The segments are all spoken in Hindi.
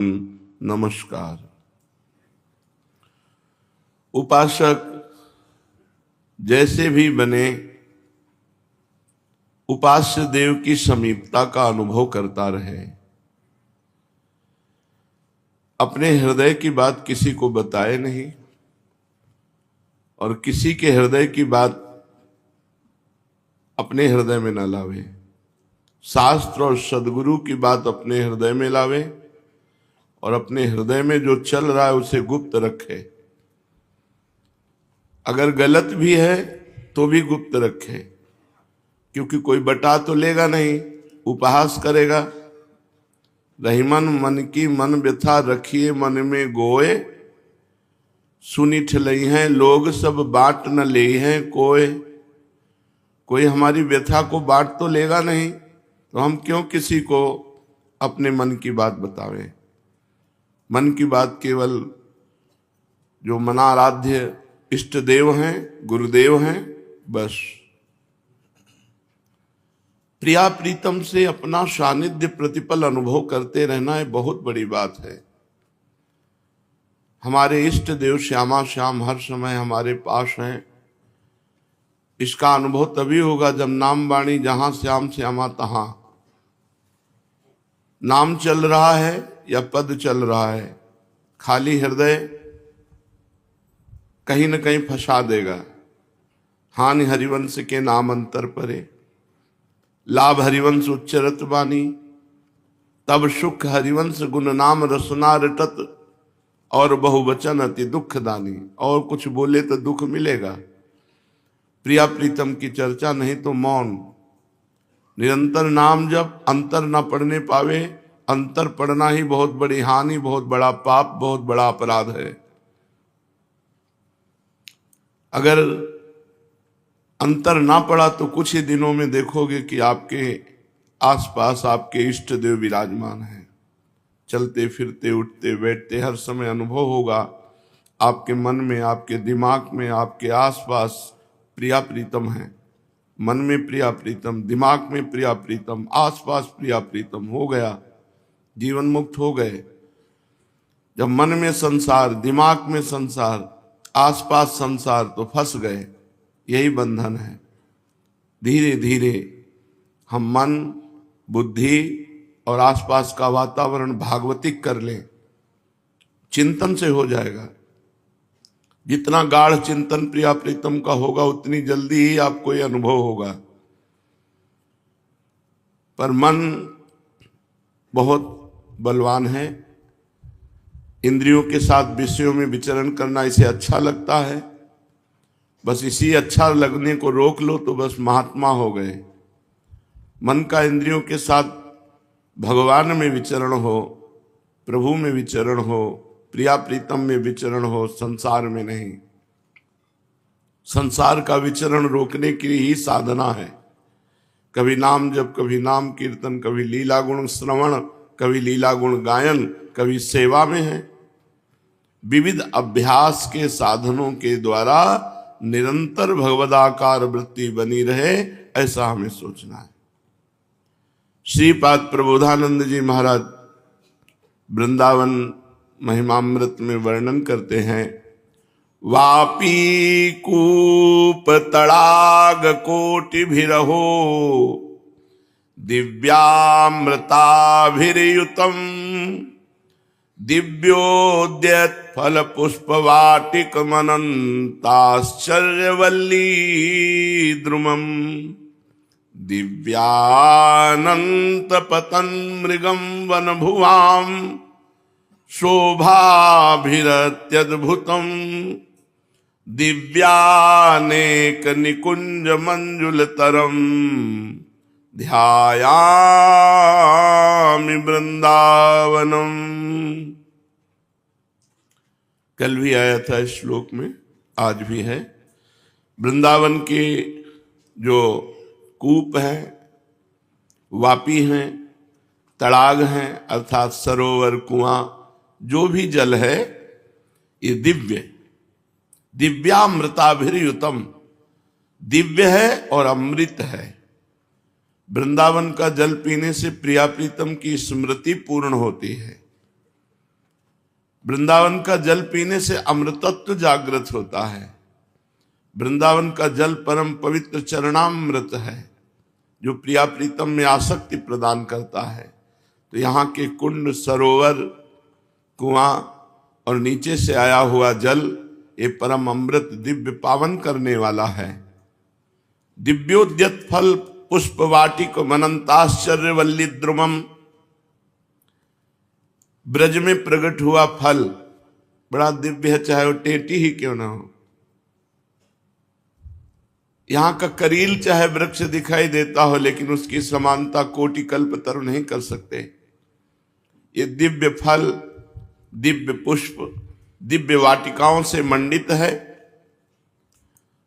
नमस्कार। उपासक जैसे भी बने, उपास्य देव की समीपता का अनुभव करता रहे। अपने हृदय की बात किसी को बताए नहीं और किसी के हृदय की बात अपने हृदय में न लावे। शास्त्र और सदगुरु की बात अपने हृदय में लावे और अपने हृदय में जो चल रहा है उसे गुप्त रखे। अगर गलत भी है तो भी गुप्त रखे, क्योंकि कोई बता तो लेगा नहीं, उपहास करेगा। रहीमन मन की मन व्यथा रखिए मन में गोए, सुनी ठलई हैं लोग सब बांट न ले हैं कोय। कोई हमारी व्यथा को बांट तो लेगा नहीं, तो हम क्यों किसी को अपने मन की बात बतावें। मन की बात केवल जो मनाराध्य इष्ट देव हैं, गुरुदेव हैं, बस। प्रिया प्रीतम से अपना सानिध्य प्रतिपल अनुभव करते रहना है, बहुत बड़ी बात है। हमारे इष्ट देव श्यामा श्याम हर समय हमारे पास हैं। इसका अनुभव तभी होगा जब नाम वाणी जहां श्याम श्यामा तहां। नाम चल रहा है या पद चल रहा है, खाली हृदय कहीं न कहीं फंसा देगा। हानि हरिवंश के नाम अंतर परे, लाभ हरिवंश उच्चरत बानी, तब सुख हरिवंश गुण नाम रसना रटत, और बहुवचन अति दुख दानी। और कुछ बोले तो दुख मिलेगा। प्रिया प्रीतम की चर्चा नहीं तो मौन। निरंतर नाम जब अंतर न पढ़ने पावे, अंतर पढ़ना ही बहुत बड़ी हानि, बहुत बड़ा पाप, बहुत बड़ा अपराध है। अगर अंतर ना पड़ा तो कुछ ही दिनों में देखोगे कि आपके आसपास आपके इष्ट देव विराजमान हैं। चलते फिरते उठते बैठते हर समय अनुभव होगा आपके मन में, आपके दिमाग में, आपके आसपास प्रिया प्रीतम हैं। मन में प्रिया प्रीतम, दिमाग में प्रिया प्रीतम, आसपास प्रिया प्रीतम। हो गया, जीवन मुक्त हो गए। जब मन में संसार, दिमाग में संसार, आसपास संसार, तो फंस गए। यही बंधन है। धीरे धीरे हम मन, बुद्धि और आसपास का वातावरण भागवतिक कर लें, चिंतन से हो जाएगा। जितना गाढ़ चिंतन प्रिया प्रीतम का होगा उतनी जल्दी ही आपको यह अनुभव होगा। पर मन बहुत बलवान है। इंद्रियों के साथ विषयों में विचरण करना इसे अच्छा लगता है। बस इसी अच्छा लगने को रोक लो तो बस महात्मा हो गए। मन का इंद्रियों के साथ भगवान में विचरण हो, प्रभु में विचरण हो, प्रिया प्रीतम में विचरण हो, संसार में नहीं। संसार का विचरण रोकने की ही साधना है। कभी नाम जप, कभी नाम कीर्तन, कभी लीला गुण श्रवण, कभी लीला गुण गायन, कभी सेवा में है। विविध अभ्यास के साधनों के द्वारा निरंतर भगवदाकार वृत्ति बनी रहे, ऐसा हमें सोचना है। श्रीपाद प्रबोधानंद जी महाराज वृंदावन महिमामृत में वर्णन करते हैं, वापी कूप तड़ाग कोटि भिरहो, दिव्यामृताभिर्युतम, दिव्योद्यत फल पुष्प वाटिक मनंताश्चर्यवल्ली द्रुमम, दिव्यानंत पतन मृगम वन भुवाम, शोभाभिरत्यद्भुतम, दिव्यानेक निकुंज मंजुल तरम, ध्यायामि वृंदावनम। कल भी आया था इस श्लोक में, आज भी है। वृंदावन के जो कूप हैं, वापी हैं, तड़ाग हैं, अर्थात सरोवर, कुआं, जो भी जल है, ये दिव्य, दिव्यामृताभिर्युतम, दिव्य है और अमृत है। वृंदावन का जल पीने से प्रिया प्रीतम की स्मृति पूर्ण होती है। वृंदावन का जल पीने से अमृतत्व जागृत होता है। वृंदावन का जल परम पवित्र चरणामृत है जो प्रिया प्रीतम में आसक्ति प्रदान करता है। तो यहाँ के कुंड, सरोवर, कुआं और नीचे से आया हुआ जल ये परम अमृत दिव्य पावन करने वाला है। दिव्योद्यत फल पुष्प वाटिक मनंताश्चर्य वल्ली द्रुमम, ब्रज में प्रकट हुआ फल बड़ा दिव्य है, चाहे वो टेटी ही क्यों ना हो। यहां का करील चाहे वृक्ष दिखाई देता हो, लेकिन उसकी समानता कोटि कल्पतरु नहीं कर सकते। ये दिव्य फल, दिव्य पुष्प, दिव्य वाटिकाओं से मंडित है।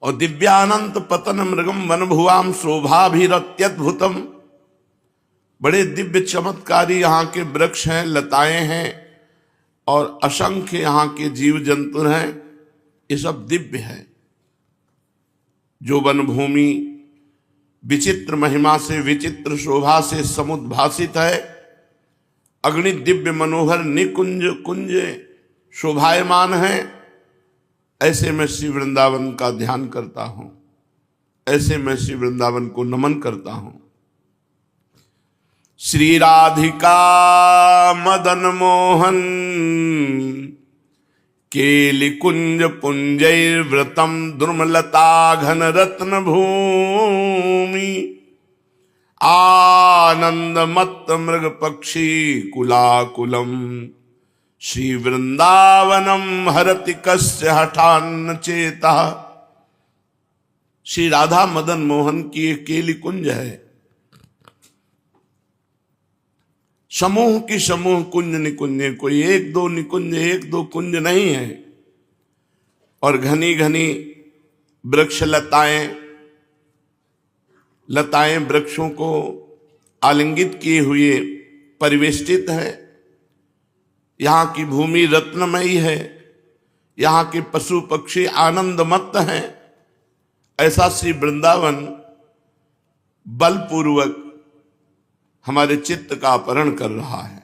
और दिव्यानंत पतन मृगम वन भुवाम शोभाभिरत्यद्भुतम, बड़े दिव्य चमत्कारी यहाँ के वृक्ष हैं, लताएं हैं और असंख्य यहाँ के जीव जंतु हैं। ये सब दिव्य है। जो वन भूमि विचित्र महिमा से, विचित्र शोभा से समुद्भासित है, अग्नि दिव्य मनोहर निकुंज कुंज शोभायमान है, ऐसे मैं श्री वृंदावन का ध्यान करता हूं, ऐसे मैं श्री वृंदावन को नमन करता हूं। श्री राधिका मदन मोहन केलि कुंज पुंजैर्व्रतम दुर्मलता घन रत्न भूमि, आनंद मत्त मृग पक्षी कुलाकुलम, श्री वृंदावनम हरति कस्य हठान्न चेता। श्री राधा मदन मोहन की एक केली कुंज है। समूह की समूह कुंज निकुंज, कोई एक दो निकुंज, एक दो कुंज नहीं है। और घनी घनी वृक्ष लताएं, लताएं वृक्षों को आलिंगित किए हुए परिवेष्टित है। यहाँ की भूमि रत्नमयी है, यहाँ के पशु पक्षी आनंदमत्त हैं। ऐसा श्री वृंदावन बलपूर्वक हमारे चित्त का अपहरण कर रहा है।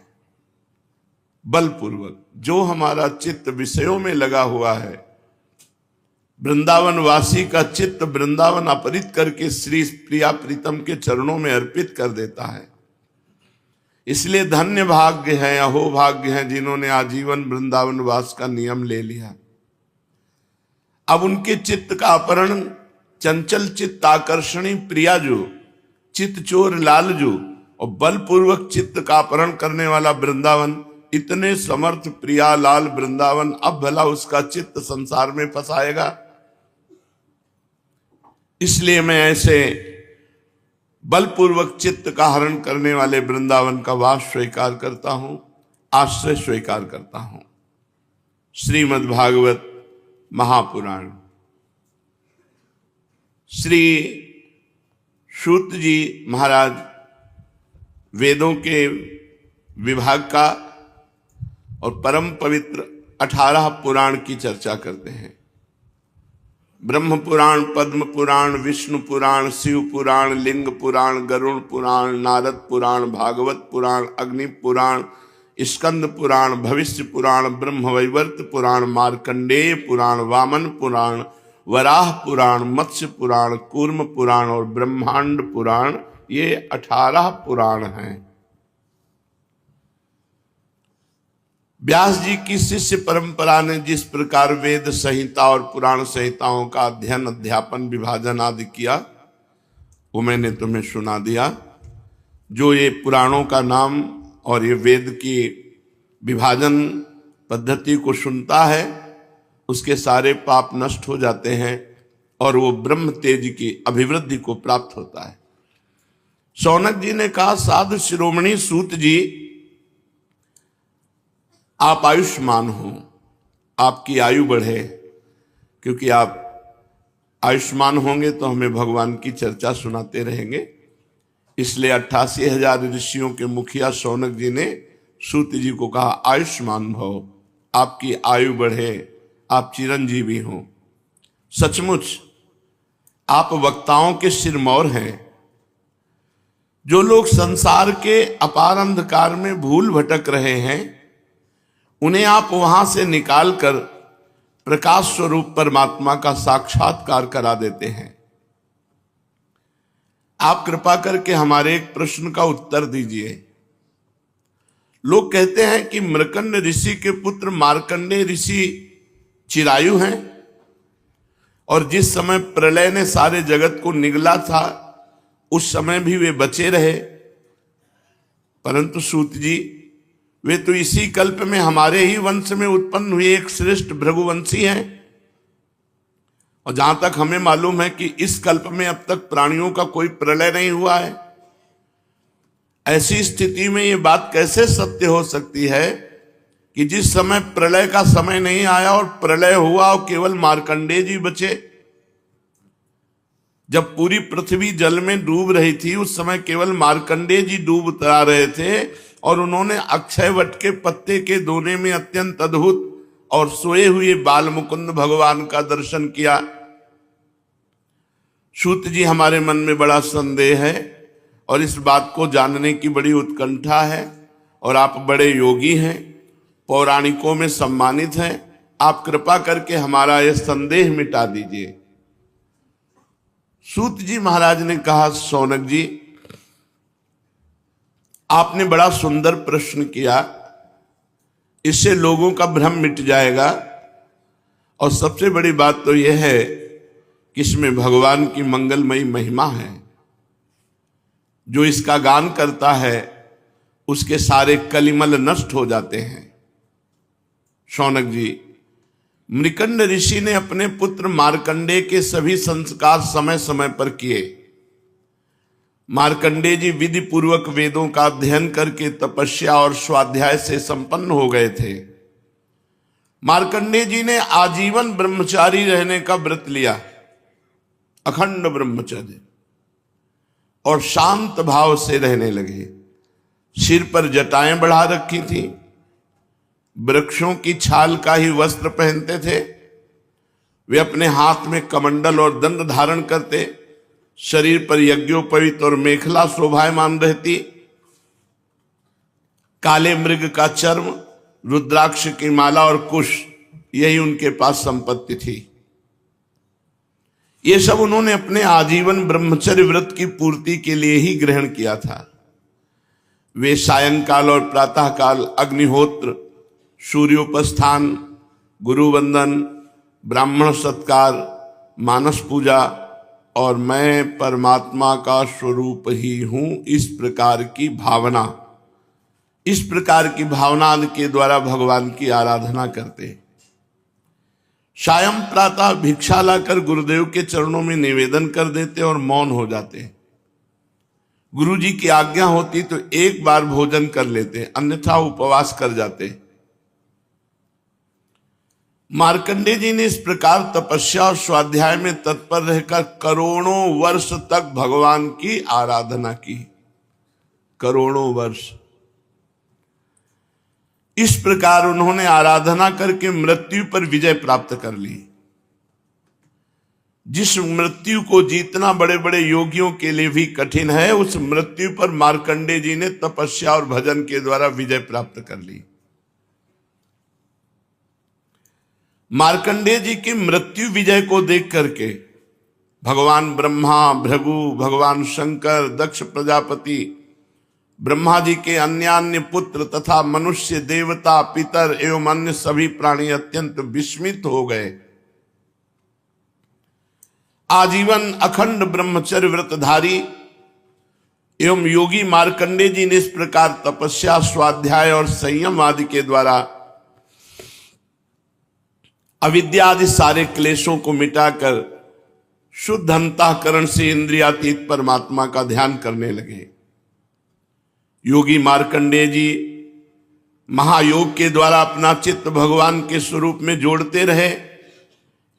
बलपूर्वक जो हमारा चित्त विषयों में लगा हुआ है, वृंदावन वासी का चित्त वृंदावन अपहरित करके श्री प्रिया प्रीतम के चरणों में अर्पित कर देता है। इसलिए धन्य भाग्य है, अहो भाग्य है जिन्होंने आजीवन वृंदावन वास का नियम ले लिया। अब उनके चित्त का अपहरण, चंचल चित्त आकर्षणी प्रिया जो, चित्त चोर लाल जो, और बलपूर्वक चित्त का अपहरण करने वाला वृंदावन, इतने समर्थ प्रिया लाल वृंदावन, अब भला उसका चित्त संसार में फंसाएगा। इसलिए मैं ऐसे बलपूर्वक चित्त का हरण करने वाले वृंदावन का वास स्वीकार करता हूं, आश्रय स्वीकार करता हूं। श्रीमद् भागवत महापुराण। श्री सूत जी महाराज वेदों के विभाग का और परम पवित्र 18 पुराण की चर्चा करते हैं। ब्रह्म पुराण, पद्म पुराण, विष्णु पुराण, शिव पुराण, लिंग पुराण, गरुड़ पुराण, नारद पुराण, भागवत पुराण, अग्नि पुराण, स्कंद पुराण, भविष्य पुराण, ब्रह्मवैवर्त पुराण, मार्कंडेय पुराण, वामन पुराण, वराह पुराण, मत्स्य पुराण, कूर्म पुराण और ब्रह्मांड पुराण, ये 18 पुराण हैं। व्यास जी की शिष्य परंपरा ने जिस प्रकार वेद संहिता और पुराण संहिताओं का अध्ययन, अध्यापन, विभाजन आदि किया, वो मैंने तुम्हें सुना दिया। जो ये पुराणों का नाम और ये वेद की विभाजन पद्धति को सुनता है, उसके सारे पाप नष्ट हो जाते हैं और वो ब्रह्म तेज की अभिवृद्धि को प्राप्त होता है। शौनक जी ने कहा, साधु शिरोमणि सूत जी, आप आयुष्मान हो, आपकी आयु बढ़े, क्योंकि आप आयुष्मान होंगे तो हमें भगवान की चर्चा सुनाते रहेंगे। इसलिए 88,000 ऋषियों के मुखिया शौनक जी ने सूत जी को कहा, आयुष्मान भव, आपकी आयु बढ़े, आप चिरंजीवी हो। सचमुच आप वक्ताओं के सिरमौर हैं। जो लोग संसार के अपार अंधकार में भूल भटक रहे हैं, उन्हें आप वहां से निकालकर प्रकाश स्वरूप परमात्मा का साक्षात्कार करा देते हैं। आप कृपा करके हमारे एक प्रश्न का उत्तर दीजिए। लोग कहते हैं कि मृकंड ऋषि के पुत्र मार्कंडेय ऋषि चिरायु हैं, और जिस समय प्रलय ने सारे जगत को निगला था उस समय भी वे बचे रहे। परंतु सूत जी, वे तो इसी कल्प में हमारे ही वंश में उत्पन्न हुए एक श्रेष्ठ भृगुवंशी हैं, और जहां तक हमें मालूम है कि इस कल्प में अब तक प्राणियों का कोई प्रलय नहीं हुआ है। ऐसी स्थिति में ये बात कैसे सत्य हो सकती है कि जिस समय प्रलय का समय नहीं आया और प्रलय हुआ और केवल मार्कंडेय जी बचे? जब पूरी पृथ्वी जल में डूब रही थी उस समय केवल मार्कंडेय जी डूब उतरा रहे थे, और उन्होंने अक्षय वट के पत्ते के दोने में अत्यंत अद्भुत और सोए हुए बाल मुकुंद भगवान का दर्शन किया। सूत जी, हमारे मन में बड़ा संदेह है और इस बात को जानने की बड़ी उत्कंठा है, और आप बड़े योगी हैं, पौराणिकों में सम्मानित हैं। आप कृपा करके हमारा यह संदेह मिटा दीजिए। सूत जी महाराज ने कहा, शौनक जी, आपने बड़ा सुंदर प्रश्न किया, इससे लोगों का भ्रम मिट जाएगा। और सबसे बड़ी बात तो यह है कि इसमें भगवान की मंगलमयी महिमा है। जो इसका गान करता है उसके सारे कलिमल नष्ट हो जाते हैं। शौनक जी, मृकंड ऋषि ने अपने पुत्र मार्कंडेय के सभी संस्कार समय समय पर किए। मार्कंडेय जी विधि पूर्वक वेदों का अध्ययन करके तपस्या और स्वाध्याय से संपन्न हो गए थे। मार्कंडेय जी ने आजीवन ब्रह्मचारी रहने का व्रत लिया, अखंड ब्रह्मचर्य, और शांत भाव से रहने लगे। सिर पर जटाएं बढ़ा रखी थी, वृक्षों की छाल का ही वस्त्र पहनते थे। वे अपने हाथ में कमंडल और दंड धारण करते, शरीर पर यज्ञोपवीत और मेखला शोभायमान रहती। काले मृग का चर्म, रुद्राक्ष की माला और कुश, यही उनके पास संपत्ति थी। ये सब उन्होंने अपने आजीवन ब्रह्मचर्य व्रत की पूर्ति के लिए ही ग्रहण किया था। वे सायंकाल और प्रातःकाल अग्निहोत्र, सूर्योपस्थान, गुरुवंदन, ब्राह्मण सत्कार, मानस पूजा और मैं परमात्मा का स्वरूप ही हूं, इस प्रकार की भावना के द्वारा भगवान की आराधना करते। सायं प्रातः भिक्षा लाकर गुरुदेव के चरणों में निवेदन कर देते और मौन हो जाते। गुरु जी की आज्ञा होती तो एक बार भोजन कर लेते, अन्यथा उपवास कर जाते। मार्कंडेय जी ने इस प्रकार तपस्या और स्वाध्याय में तत्पर रहकर करोड़ों वर्ष तक भगवान की आराधना की। करोड़ों वर्ष इस प्रकार उन्होंने आराधना करके मृत्यु पर विजय प्राप्त कर ली। जिस मृत्यु को जीतना बड़े बड़े योगियों के लिए भी कठिन है, उस मृत्यु पर मार्कंडेय जी ने तपस्या और भजन के द्वारा विजय प्राप्त कर ली। मार्कंडेय जी की मृत्यु विजय को देख करके भगवान ब्रह्मा, भृगु, भगवान शंकर, दक्ष प्रजापति, ब्रह्मा जी के अन्यान्य पुत्र तथा मनुष्य, देवता, पितर एवं अन्य सभी प्राणी अत्यंत विस्मित हो गए। आजीवन अखंड ब्रह्मचर्य व्रतधारी एवं योगी मार्कंडेय जी ने इस प्रकार तपस्या, स्वाध्याय और संयम आदि के द्वारा अविद्या आदि सारे क्लेशों को मिटाकर शुद्ध अंतःकरण से इंद्रियातीत परमात्मा का ध्यान करने लगे। योगी मार्कंडेय जी महायोग के द्वारा अपना चित्त भगवान के स्वरूप में जोड़ते रहे।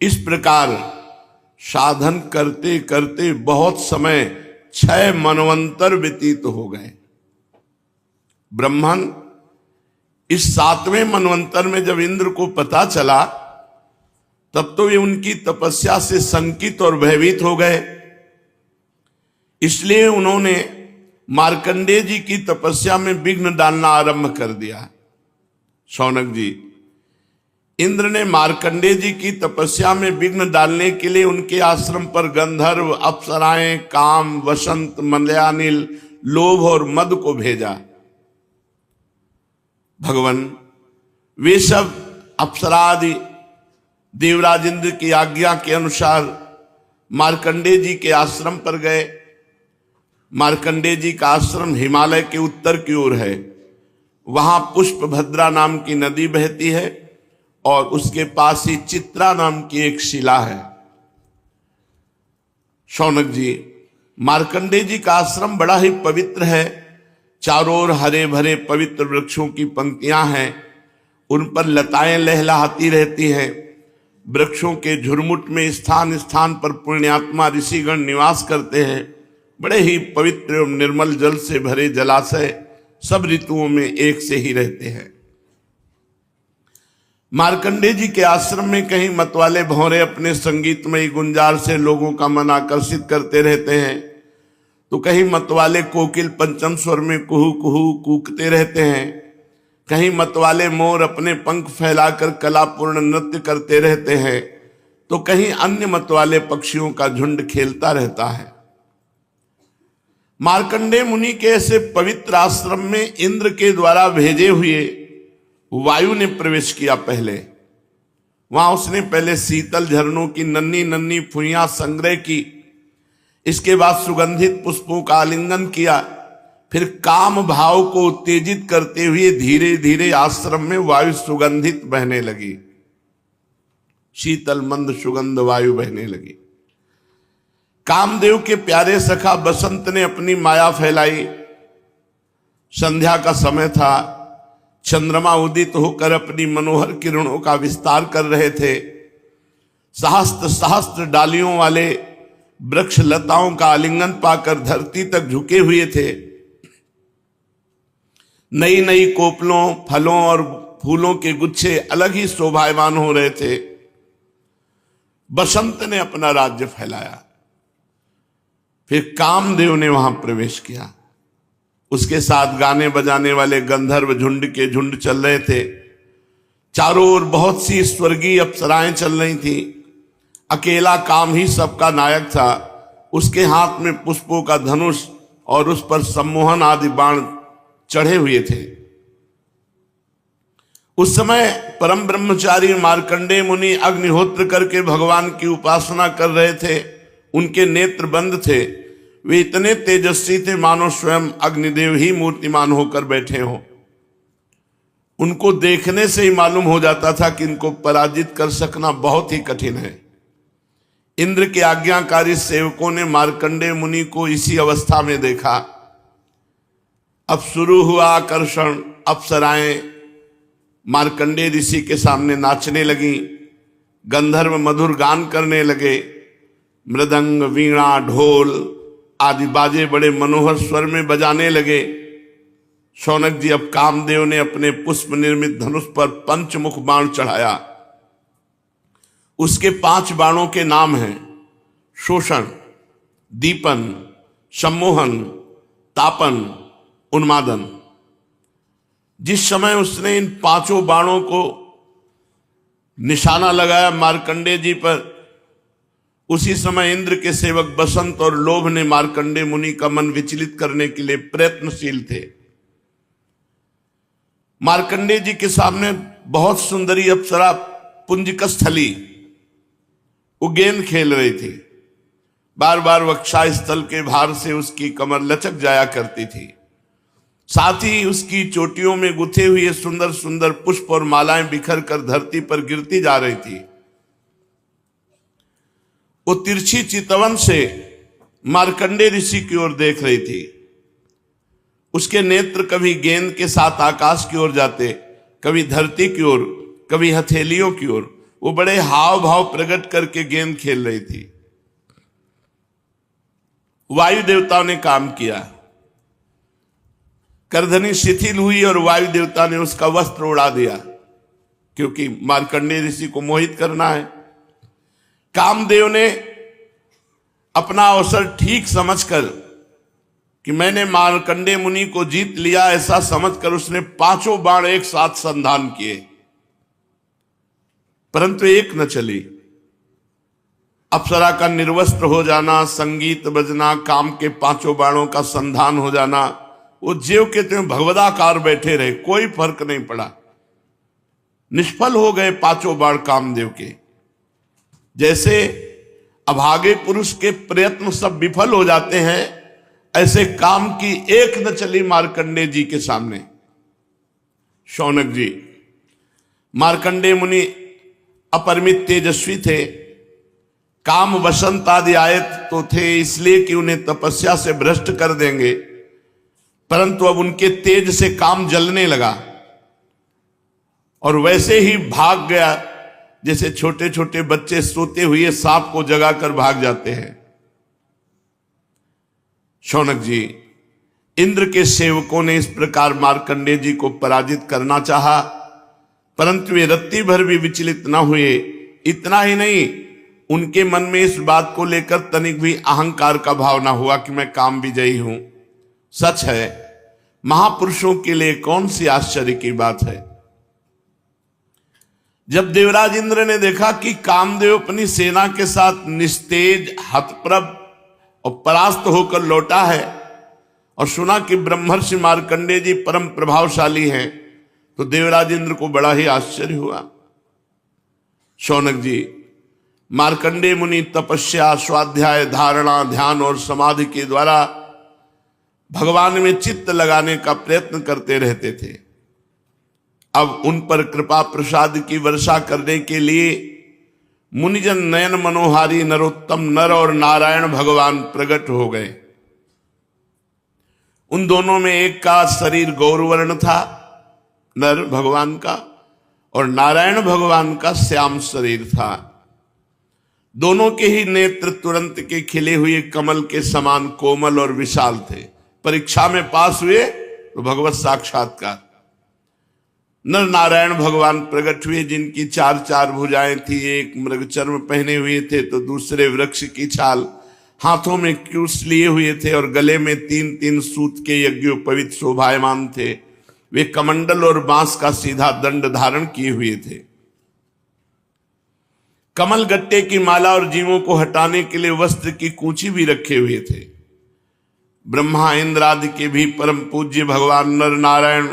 इस प्रकार साधन करते करते बहुत समय 6 मनवंतर व्यतीत हो गए। ब्रह्मन इस 7वें मनवंतर में जब इंद्र को पता चला, तब तो वे उनकी तपस्या से शंकित और भयभीत हो गए। इसलिए उन्होंने मार्कंडेय जी की तपस्या में विघ्न डालना आरंभ कर दिया। शौनक जी, इंद्र ने मार्कंडेय जी की तपस्या में विघ्न डालने के लिए उनके आश्रम पर गंधर्व, अप्सराएं, काम, वसंत, मलयानिल, लोभ और मद को भेजा। भगवान वे सब अप्सरादि देवराज इंद्र की आज्ञा के अनुसार मार्कंडेय जी के आश्रम पर गए। मार्कंडेय जी का आश्रम हिमालय के उत्तर की ओर है। वहां पुष्पभद्रा नाम की नदी बहती है और उसके पास ही चित्रा नाम की एक शिला है। शौनक जी, मार्कंडेय जी का आश्रम बड़ा ही पवित्र है। चारों ओर हरे भरे पवित्र वृक्षों की पंक्तियां हैं, उन पर लताएं लहलहाती रहती हैं। वृक्षों के झुरमुट में स्थान स्थान पर पुण्यात्मा ऋषिगण निवास करते हैं। बड़े ही पवित्र एवं निर्मल जल से भरे जलाशय सब ऋतुओं में एक से ही रहते हैं। मार्कंडेय जी के आश्रम में कहीं मतवाले भौरे अपने संगीतमयी गुंजार से लोगों का मन आकर्षित करते रहते हैं, तो कहीं मतवाले कोकिल पंचम स्वर में कुहू कुहू कूकते रहते हैं। कहीं मतवाले मोर अपने पंख फैलाकर कलापूर्ण नृत्य करते रहते हैं, तो कहीं अन्य मतवाले पक्षियों का झुंड खेलता रहता है। मार्कंडेय मुनि के ऐसे पवित्र आश्रम में इंद्र के द्वारा भेजे हुए वायु ने प्रवेश किया। पहले वहां उसने पहले शीतल झरनों की नन्ही नन्ही फुइयां संग्रह की। इसके बाद सुगंधित पुष्पों का आलिंगन किया। फिर काम भाव को उत्तेजित करते हुए धीरे धीरे आश्रम में वायु सुगंधित बहने लगी। शीतल मंद सुगंध वायु बहने लगी। कामदेव के प्यारे सखा बसंत ने अपनी माया फैलाई। संध्या का समय था। चंद्रमा उदित होकर अपनी मनोहर किरणों का विस्तार कर रहे थे। सहस्त्र सहस्त्र डालियों वाले वृक्ष लताओं का आलिंगन पाकर धरती तक झुके हुए थे। नई नई कोपलों, फलों और फूलों के गुच्छे अलग ही शोभायमान हो रहे थे। बसंत ने अपना राज्य फैलाया। फिर कामदेव ने वहां प्रवेश किया। उसके साथ गाने बजाने वाले गंधर्व झुंड के झुंड चल रहे थे। चारों ओर बहुत सी स्वर्गीय अप्सराएं चल रही थी। अकेला काम ही सबका नायक था। उसके हाथ में पुष्पों का धनुष और उस पर सम्मोहन आदि बाण चढ़े हुए थे। उस समय परम ब्रह्मचारी मार्कंडेय मुनि अग्निहोत्र करके भगवान की उपासना कर रहे थे। उनके नेत्र बंद थे। वे इतने तेजस्वी थे मानो स्वयं अग्निदेव ही मूर्तिमान होकर बैठे हों। उनको देखने से ही मालूम हो जाता था कि इनको पराजित कर सकना बहुत ही कठिन है। इंद्र के आज्ञाकारी सेवकों ने मार्कंडेय मुनि को इसी अवस्था में देखा। अब शुरू हुआ आकर्षण। अप्सराएं मार्कंडेय ऋषि के सामने नाचने लगी। गंधर्व मधुर गान करने लगे। मृदंग, वीणा, ढोल आदि बाजे बड़े मनोहर स्वर में बजाने लगे। शौनक जी, अब कामदेव ने अपने पुष्प निर्मित धनुष पर पंचमुख बाण चढ़ाया। उसके 5 बाणों के नाम हैं शोषण, दीपन, सम्मोहन, तापन, उन्मादन। जिस समय उसने इन 5 बाणों को निशाना लगाया मार्कंडेय जी पर, उसी समय इंद्र के सेवक बसंत और लोभ ने मार्कंडेय मुनि का मन विचलित करने के लिए प्रयत्नशील थे। मार्कंडेय जी के सामने बहुत सुंदरी अप्सरा पुंजिकस्थली वो गेंद खेल रही थी। बार बार वक्षा स्थल के भार से उसकी कमर लचक जाया करती थी। साथ ही उसकी चोटियों में गुथे हुए सुंदर सुंदर पुष्प और मालाएं बिखर कर धरती पर गिरती जा रही थी। वो तिरछी चितवन से मार्कंडेय ऋषि की ओर देख रही थी। उसके नेत्र कभी गेंद के साथ आकाश की ओर जाते, कभी धरती की ओर, कभी हथेलियों की ओर। वो बड़े हाव भाव प्रकट करके गेंद खेल रही थी। वायु देवताओं ने काम किया। करधनी शिथिल हुई और वायु देवता ने उसका वस्त्र उड़ा दिया, क्योंकि मार्कंडेय ऋषि को मोहित करना है। कामदेव ने अपना अवसर ठीक समझकर कि मैंने मार्कंडेय मुनि को जीत लिया, ऐसा समझकर उसने 5 बाण एक साथ संधान किए, परंतु एक न चली। अप्सरा का निर्वस्त्र हो जाना, संगीत बजना, काम के 5 बाणों का संधान हो जाना, वो ज्यों के त्यों भगवदाकार बैठे रहे, कोई फर्क नहीं पड़ा। निष्फल हो गए 5 बाण कामदेव के। जैसे अभागे पुरुष के प्रयत्न सब विफल हो जाते हैं, ऐसे काम की एक न चली मार्कंडेय जी के सामने। शौनक जी, मार्कंडेय मुनि अपरिमित तेजस्वी थे, काम वसंत आदि आए तो थे इसलिए कि उन्हें तपस्या से भ्रष्ट कर देंगे, परंतु अब उनके तेज से काम जलने लगा और वैसे ही भाग गया जैसे छोटे छोटे बच्चे सोते हुए सांप को जगाकर भाग जाते हैं। शौनक जी, इंद्र के सेवकों ने इस प्रकार मार्कंडेय जी को पराजित करना चाहा, परंतु वे रत्ती भर भी विचलित न हुए। इतना ही नहीं, उनके मन में इस बात को लेकर तनिक भी अहंकार का भाव न हुआ कि मैं काम विजयी हूं। सच है, महापुरुषों के लिए कौन सी आश्चर्य की बात है। जब देवराज इंद्र ने देखा कि कामदेव अपनी सेना के साथ निस्तेज, हतप्रभ और परास्त होकर लौटा है, और सुना कि ब्रह्मर्षि मार्कंडेय जी परम प्रभावशाली हैं, तो देवराज इंद्र को बड़ा ही आश्चर्य हुआ। शौनक जी, मार्कंडेय मुनि तपस्या, स्वाध्याय, धारणा, ध्यान और समाधि के द्वारा भगवान में चित्त लगाने का प्रयत्न करते रहते थे। अब उन पर कृपा प्रसाद की वर्षा करने के लिए मुनिजन नयन मनोहारी नरोत्तम नर और नारायण भगवान प्रकट हो गए। उन दोनों में एक का शरीर गौरवर्ण था, नर भगवान का, और नारायण भगवान का श्याम शरीर था। दोनों के ही नेत्र तुरंत के खिले हुए कमल के समान कोमल और विशाल थे। परीक्षा में पास हुए तो भगवत साक्षात्कार। नर नारायण भगवान प्रकट हुए, जिनकी 4 भुजाएं थी, एक मृग चर्म पहने हुए थे तो दूसरे वृक्ष की छाल, हाथों में क्यूस लिए हुए थे और गले में 3 सूत के यज्ञोपवीत शोभायमान थे। वे कमंडल और बांस का सीधा दंड धारण किए हुए थे। कमल गट्टे की माला और जीवों को हटाने के लिए वस्त्र की कूंची भी रखे हुए थे। ब्रह्मा इंद्र आदि के भी परम पूज्य भगवान नर नारायण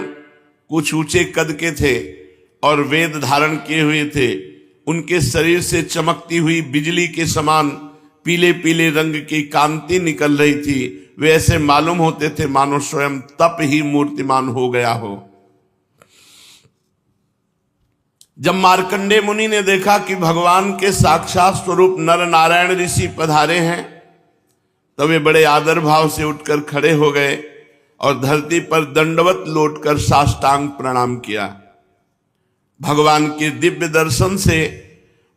कुछ ऊंचे कद के थे और वेद धारण किए हुए थे। उनके शरीर से चमकती हुई बिजली के समान पीले पीले रंग की कांति निकल रही थी। वे ऐसे मालूम होते थे मानो स्वयं तप ही मूर्तिमान हो गया हो। जब मार्कंडेय मुनि ने देखा कि भगवान के साक्षात स्वरूप नर नारायण ऋषि पधारे हैं, तो वे बड़े आदर भाव से उठकर खड़े हो गए और धरती पर दंडवत लौटकर साष्टांग प्रणाम किया। भगवान के दिव्य दर्शन से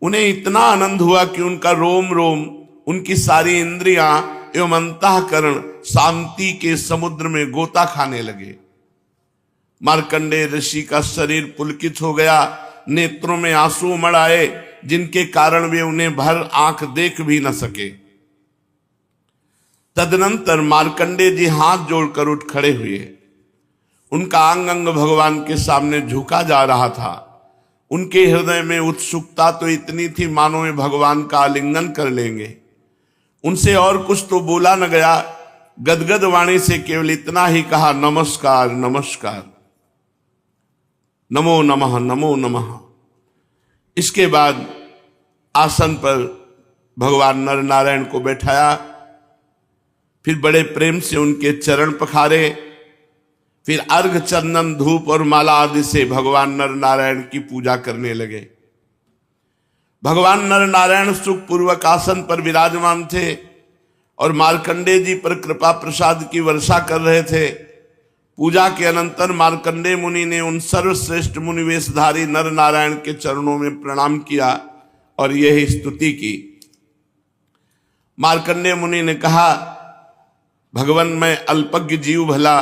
उन्हें इतना आनंद हुआ कि उनका रोम रोम, उनकी सारी इंद्रियां एवं अंतःकरण शांति के समुद्र में गोता खाने लगे। मार्कंडेय ऋषि का शरीर पुलकित हो गया, नेत्रों में आंसू उमड़ आए, जिनके कारण वे उन्हें भर आंख देख भी न सके। तदनंतर मार्कंडेय जी हाथ जोड़कर उठ खड़े हुए। उनका अंग अंग भगवान के सामने झुका जा रहा था। उनके हृदय में उत्सुकता तो इतनी थी मानो वे भगवान का आलिंगन कर लेंगे। उनसे और कुछ तो बोला न गया, गदगद वाणी से केवल इतना ही कहा, नमस्कार नमस्कार, नमो नमः नमो नमः। इसके बाद आसन पर भगवान नर नारायण को बैठाया, फिर बड़े प्रेम से उनके चरण पखारे, फिर अर्घ चंदन धूप और माला आदि से भगवान नर नारायण की पूजा करने लगे। भगवान नर नारायण सुखपूर्वक आसन पर विराजमान थे और मार्कंडेय जी पर कृपा प्रसाद की वर्षा कर रहे थे। पूजा के अनंतर मार्कंडेय मुनि ने उन सर्वश्रेष्ठ मुनिवेशधारी नर नारायण के चरणों में प्रणाम किया और यही स्तुति की। मार्कंडेय मुनि ने कहा, भगवान मैं अल्पज्ञ जीव भला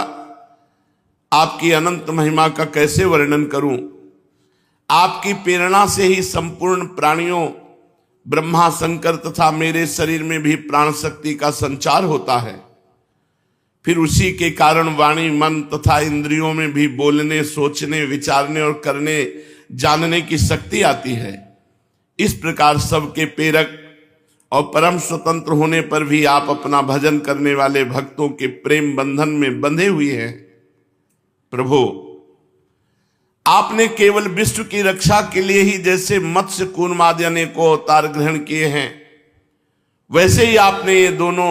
आपकी अनंत महिमा का कैसे वर्णन करूं। आपकी प्रेरणा से ही संपूर्ण प्राणियों, ब्रह्मा शंकर तथा मेरे शरीर में भी प्राण शक्ति का संचार होता है। फिर उसी के कारण वाणी, मन तथा इंद्रियों में भी बोलने, सोचने, विचारने और करने जानने की शक्ति आती है। इस प्रकार सबके प्रेरक और परम स्वतंत्र होने पर भी आप अपना भजन करने वाले भक्तों के प्रेम बंधन में बंधे हुए हैं। प्रभु, आपने केवल विश्व की रक्षा के लिए ही जैसे मत्स्य, कूर्म आदि अनेकों अवतार ग्रहण किए हैं, वैसे ही आपने ये दोनों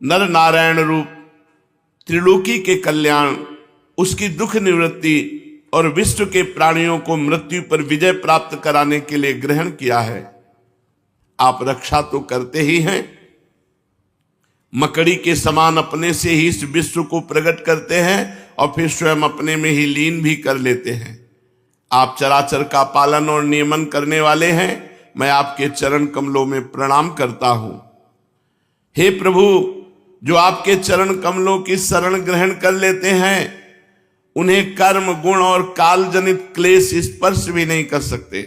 नर नारायण रूप त्रिलोकी के कल्याण, उसकी दुख निवृत्ति और विश्व के प्राणियों को मृत्यु पर विजय प्राप्त कराने के लिए ग्रहण किया है। आप रक्षा तो करते ही हैं, मकड़ी के समान अपने से ही इस विश्व को प्रकट करते हैं और फिर स्वयं अपने में ही लीन भी कर लेते हैं। आप चराचर का पालन और नियमन करने वाले हैं। मैं आपके चरण कमलों में प्रणाम करता हूं। हे प्रभु, जो आपके चरण कमलों की शरण ग्रहण कर लेते हैं, उन्हें कर्म, गुण और काल जनित क्लेश स्पर्श भी नहीं कर सकते।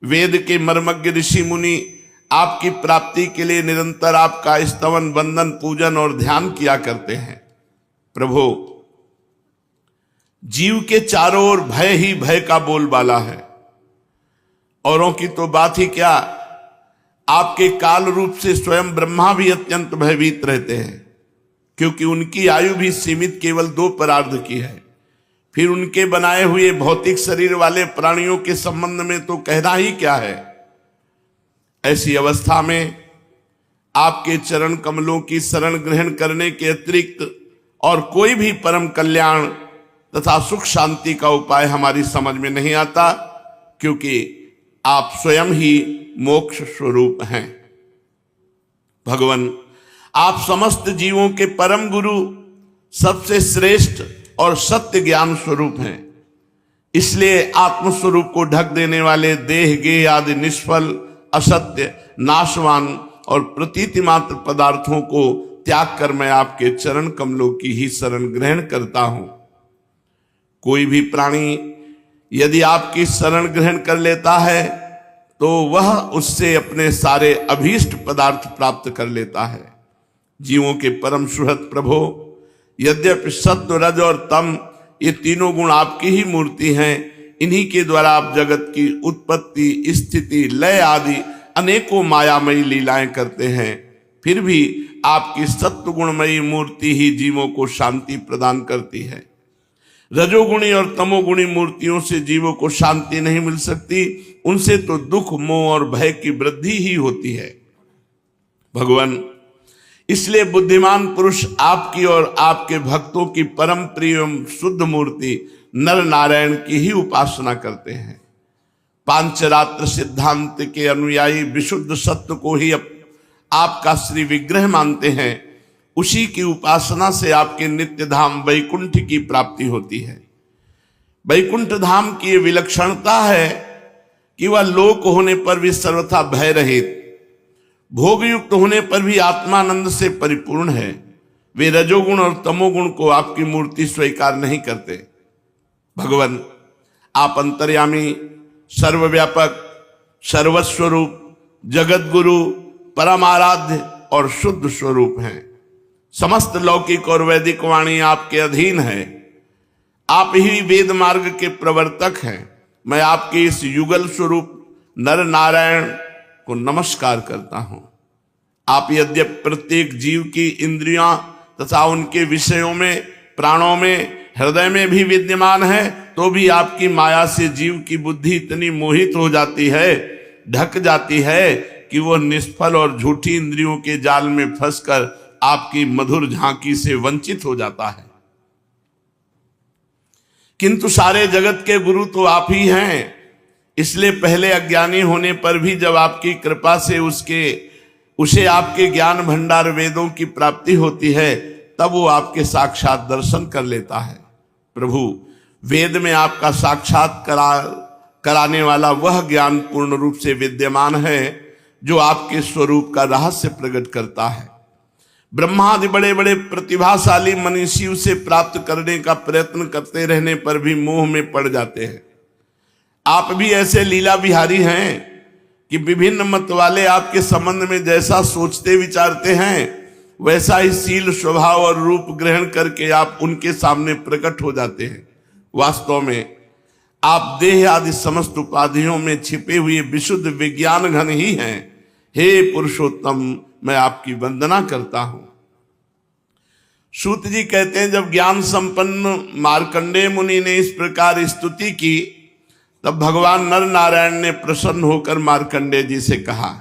वेद के मर्मज्ञ ऋषि मुनि आपकी प्राप्ति के लिए निरंतर आपका स्तवन, वंदन, पूजन और ध्यान किया करते हैं। प्रभु, जीव के चारों ओर भय ही भय का बोलबाला है। औरों की तो बात ही क्या, आपके काल रूप से स्वयं ब्रह्मा भी अत्यंत भयभीत रहते हैं, क्योंकि उनकी आयु भी सीमित केवल 2 परार्ध की है। फिर उनके बनाए हुए भौतिक शरीर वाले प्राणियों के संबंध में तो कहना ही क्या है। ऐसी अवस्था में आपके चरण कमलों की शरण ग्रहण करने के अतिरिक्त और कोई भी परम कल्याण तथा सुख शांति का उपाय हमारी समझ में नहीं आता, क्योंकि आप स्वयं ही मोक्ष स्वरूप हैं। भगवान, आप समस्त जीवों के परम गुरु, सबसे श्रेष्ठ और सत्य ज्ञान स्वरूप हैं। इसलिए आत्मस्वरूप को ढक देने वाले देह, गेह आदि निष्फल, असत्य, नाशवान और प्रतीति मात्र पदार्थों को त्याग कर मैं आपके चरण कमलों की ही शरण ग्रहण करता हूं। कोई भी प्राणी यदि आपकी शरण ग्रहण कर लेता है तो वह उससे अपने सारे अभीष्ट पदार्थ प्राप्त कर लेता है। जीवों के परम सुहृद प्रभो, यद्यपि सत्व, रज और तम ये तीनों गुण आपकी ही मूर्ति हैं, इन्हीं के द्वारा आप जगत की उत्पत्ति, स्थिति, लय आदि अनेकों मायामयी लीलाएं करते हैं। फिर भी आपकी सत्व गुणमयी मूर्ति ही जीवों को शांति प्रदान करती है। रजोगुणी और तमोगुणी मूर्तियों से जीवों को शांति नहीं मिल सकती, उनसे तो दुख, मोह और भय की वृद्धि ही होती है। भगवान, इसलिए बुद्धिमान पुरुष आपकी और आपके भक्तों की परम प्रिय एवं शुद्ध मूर्ति नर नारायण की ही उपासना करते हैं। पांचरात्र सिद्धांत के अनुयायी विशुद्ध सत्य को ही आपका श्री विग्रह मानते हैं। उसी की उपासना से आपके नित्य धाम वैकुंठ की प्राप्ति होती है। वैकुंठ धाम की ये विलक्षणता है कि वह लोक होने पर भी सर्वथा भय रहित, भोग युक्त होने पर भी आत्मानंद से परिपूर्ण है। वे रजोगुण और तमोगुण को आपकी मूर्ति स्वीकार नहीं करते। भगवान, आप अंतर्यामी, सर्वव्यापक, सर्वस्वरूप, जगत गुरु, परम आराध्य और शुद्ध स्वरूप हैं। समस्त लौकिक और वैदिक वाणी आपके अधीन है। आप ही वेद मार्ग के प्रवर्तक हैं। मैं आपके इस युगल स्वरूप नर नारायण को नमस्कार करता हूं। आप यद्यपि प्रत्येक जीव की इंद्रियां तथा उनके विषयों में, प्राणों में, हृदय में भी विद्यमान है, तो भी आपकी माया से जीव की बुद्धि इतनी मोहित हो जाती है, ढक जाती है कि वो निष्फल और झूठी इंद्रियों के जाल में फंसकर आपकी मधुर झांकी से वंचित हो जाता है। किंतु सारे जगत के गुरु तो आप ही हैं। इसलिए पहले अज्ञानी होने पर भी जब आपकी कृपा से उसे आपके ज्ञान भंडार वेदों की प्राप्ति होती है, तब वो आपके साक्षात दर्शन कर लेता है। प्रभु, वेद में आपका साक्षात कराने वाला वह ज्ञान पूर्ण रूप से विद्यमान है जो आपके स्वरूप का रहस्य प्रकट करता है। ब्रह्मादि बड़े बड़े प्रतिभाशाली मनीषी उसे प्राप्त करने का प्रयत्न करते रहने पर भी मोह में पड़ जाते हैं। आप भी ऐसे लीला विहारी हैं कि विभिन्न मत वाले आपके संबंध में जैसा सोचते विचारते हैं, वैसा ही सील, स्वभाव और रूप ग्रहण करके आप उनके सामने प्रकट हो जाते हैं। वास्तव में आप देह आदि समस्त उपाधियों में छिपे हुए विशुद्ध विज्ञान घन ही हैं। हे पुरुषोत्तम, मैं आपकी वंदना करता हूं। सूत जी कहते हैं, जब ज्ञान संपन्न मार्कंडेय मुनि ने इस प्रकार स्तुति की, तब भगवान नर नारायण ने प्रसन्न होकर मार्कंडेय जी से कहा।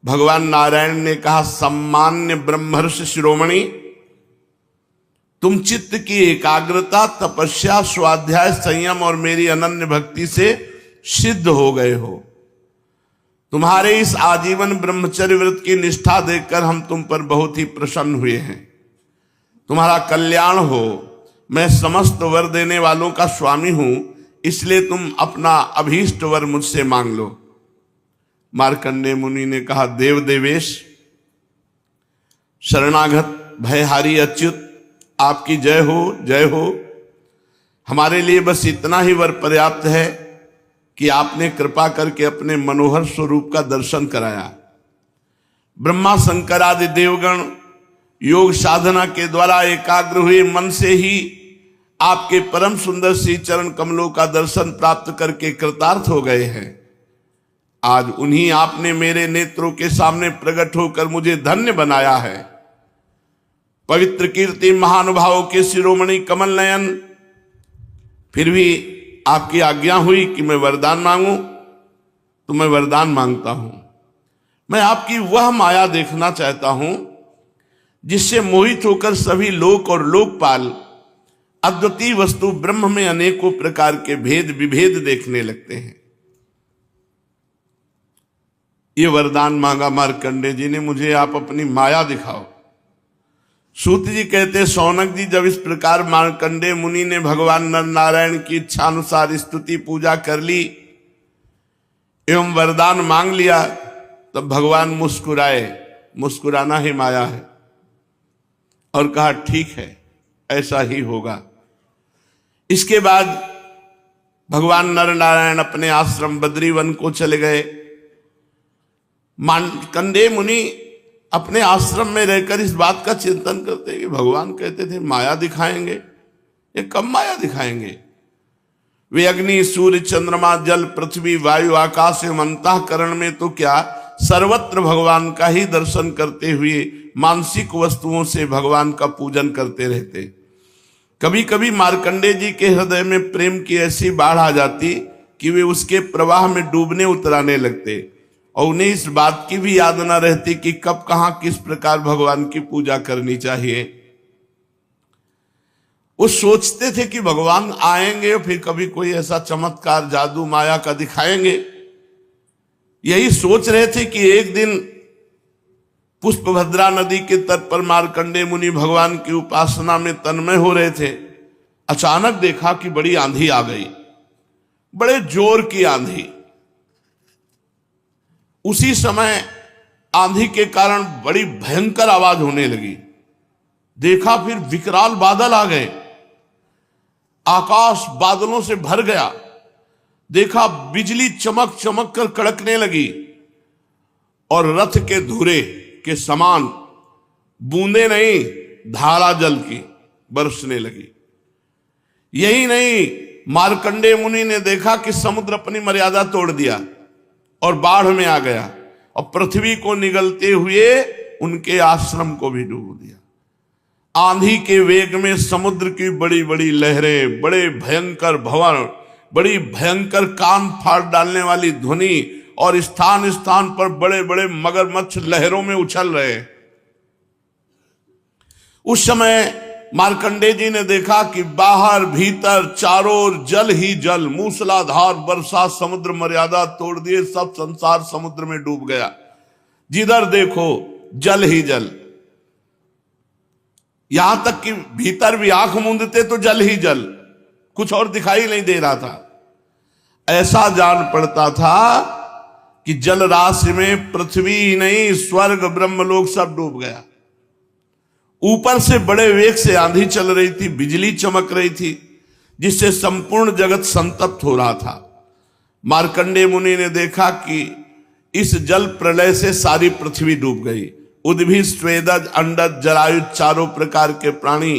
भगवान नारायण ने कहा, सम्मान्य ब्रह्मर्षि शिरोमणि, तुम चित्त की एकाग्रता, तपस्या, स्वाध्याय, संयम और मेरी अनन्य भक्ति से सिद्ध हो गए हो। तुम्हारे इस आजीवन ब्रह्मचर्य व्रत की निष्ठा देखकर हम तुम पर बहुत ही प्रसन्न हुए हैं। तुम्हारा कल्याण हो। मैं समस्त वर देने वालों का स्वामी हूं, इसलिए तुम अपना अभीष्ट वर मुझसे मांग लो। मार्कंडेय मुनि ने कहा, देव देवेश, शरणागत भयहारी अच्युत, आपकी जय हो, जय हो। हमारे लिए बस इतना ही वर पर्याप्त है कि आपने कृपा करके अपने मनोहर स्वरूप का दर्शन कराया। ब्रह्मा शंकर आदि देवगण योग साधना के द्वारा एकाग्र हुए मन से ही आपके परम सुंदर श्री चरण कमलों का दर्शन प्राप्त करके कृतार्थ हो गए हैं। आज उन्हीं आपने मेरे नेत्रों के सामने प्रकट होकर मुझे धन्य बनाया है। पवित्र कीर्ति महानुभावों के शिरोमणि कमल नयन, फिर भी आपकी आज्ञा हुई कि मैं वरदान मांगूं, तो मैं वरदान मांगता हूं। मैं आपकी वह माया देखना चाहता हूं जिससे मोहित होकर सभी लोक और लोकपाल अद्वितीय वस्तु ब्रह्म में अनेकों प्रकार के भेद विभेद देखने लगते हैं। ये वरदान मांगा मार्कंडेय जी ने, मुझे आप अपनी माया दिखाओ। सूत जी कहते, शौनक जी, जब इस प्रकार मार्कंडेय मुनि ने भगवान नर नारायण की इच्छा अनुसार स्तुति पूजा कर ली एवं वरदान मांग लिया, तब भगवान मुस्कुराए। मुस्कुराना ही माया है। और कहा, ठीक है, ऐसा ही होगा। इसके बाद भगवान नर नारायण अपने आश्रम बद्रीवन को चले गए। मार्कंडेय मुनि अपने आश्रम में रहकर इस बात का चिंतन करते कि भगवान कहते थे माया दिखाएंगे, ये कब माया दिखाएंगे। वे अग्नि, सूर्य, चंद्रमा, जल, पृथ्वी, वायु, आकाश एवं अंतःकरण में तो क्या, सर्वत्र भगवान का ही दर्शन करते हुए मानसिक वस्तुओं से भगवान का पूजन करते रहते। कभी कभी मार्कंडेय जी के हृदय में प्रेम की ऐसी बाढ़ आ जाती कि वे उसके प्रवाह में डूबने उतराने लगते और उन्हें इस बात की भी याद न रहती कि कब कहां किस प्रकार भगवान की पूजा करनी चाहिए। वो सोचते थे कि भगवान आएंगे, फिर कभी कोई ऐसा चमत्कार जादू माया का दिखाएंगे। यही सोच रहे थे कि एक दिन पुष्पभद्रा नदी के तट पर मार्कंडेय मुनि भगवान की उपासना में तन्मय हो रहे थे। अचानक देखा कि बड़ी आंधी आ गई, बड़े जोर की आंधी। उसी समय आंधी के कारण बड़ी भयंकर आवाज होने लगी। देखा फिर विकराल बादल आ गए, आकाश बादलों से भर गया। देखा बिजली चमक चमक कर कड़कने लगी और रथ के धुरे के समान बूंदे नहीं, धारा जल की बरसने लगी। यही नहीं, मार्कंडेय मुनि ने देखा कि समुद्र अपनी मर्यादा तोड़ दिया और बाढ़ में आ गया और पृथ्वी को निगलते हुए उनके आश्रम को भी डूब दिया। आंधी के वेग में समुद्र की बड़ी बड़ी लहरें, बड़े भयंकर भंवर, बड़ी भयंकर कान फाड़ डालने वाली ध्वनि और स्थान स्थान पर बड़े बड़े मगरमच्छ लहरों में उछल रहे। उस समय मार्कंडेय जी ने देखा कि बाहर भीतर चारों ओर जल ही जल, मूसलाधार वर्षा समुद्र मर्यादा तोड़ दिए, सब संसार समुद्र में डूब गया। जिधर देखो जल ही जल, यहां तक कि भीतर भी आंख मूंदते तो जल ही जल, कुछ और दिखाई नहीं दे रहा था। ऐसा जान पड़ता था कि जल राशि में पृथ्वी ही नहीं, स्वर्ग ब्रह्मलोक सब डूब गया। ऊपर से बड़े वेग से आंधी चल रही थी, बिजली चमक रही थी, जिससे संपूर्ण जगत संतप्त हो रहा था। मार्कंडेय मुनि ने देखा कि इस जल प्रलय से सारी पृथ्वी डूब गई। उद्भिद, स्वेदज, अंडज, जरायुज, चारों प्रकार के प्राणी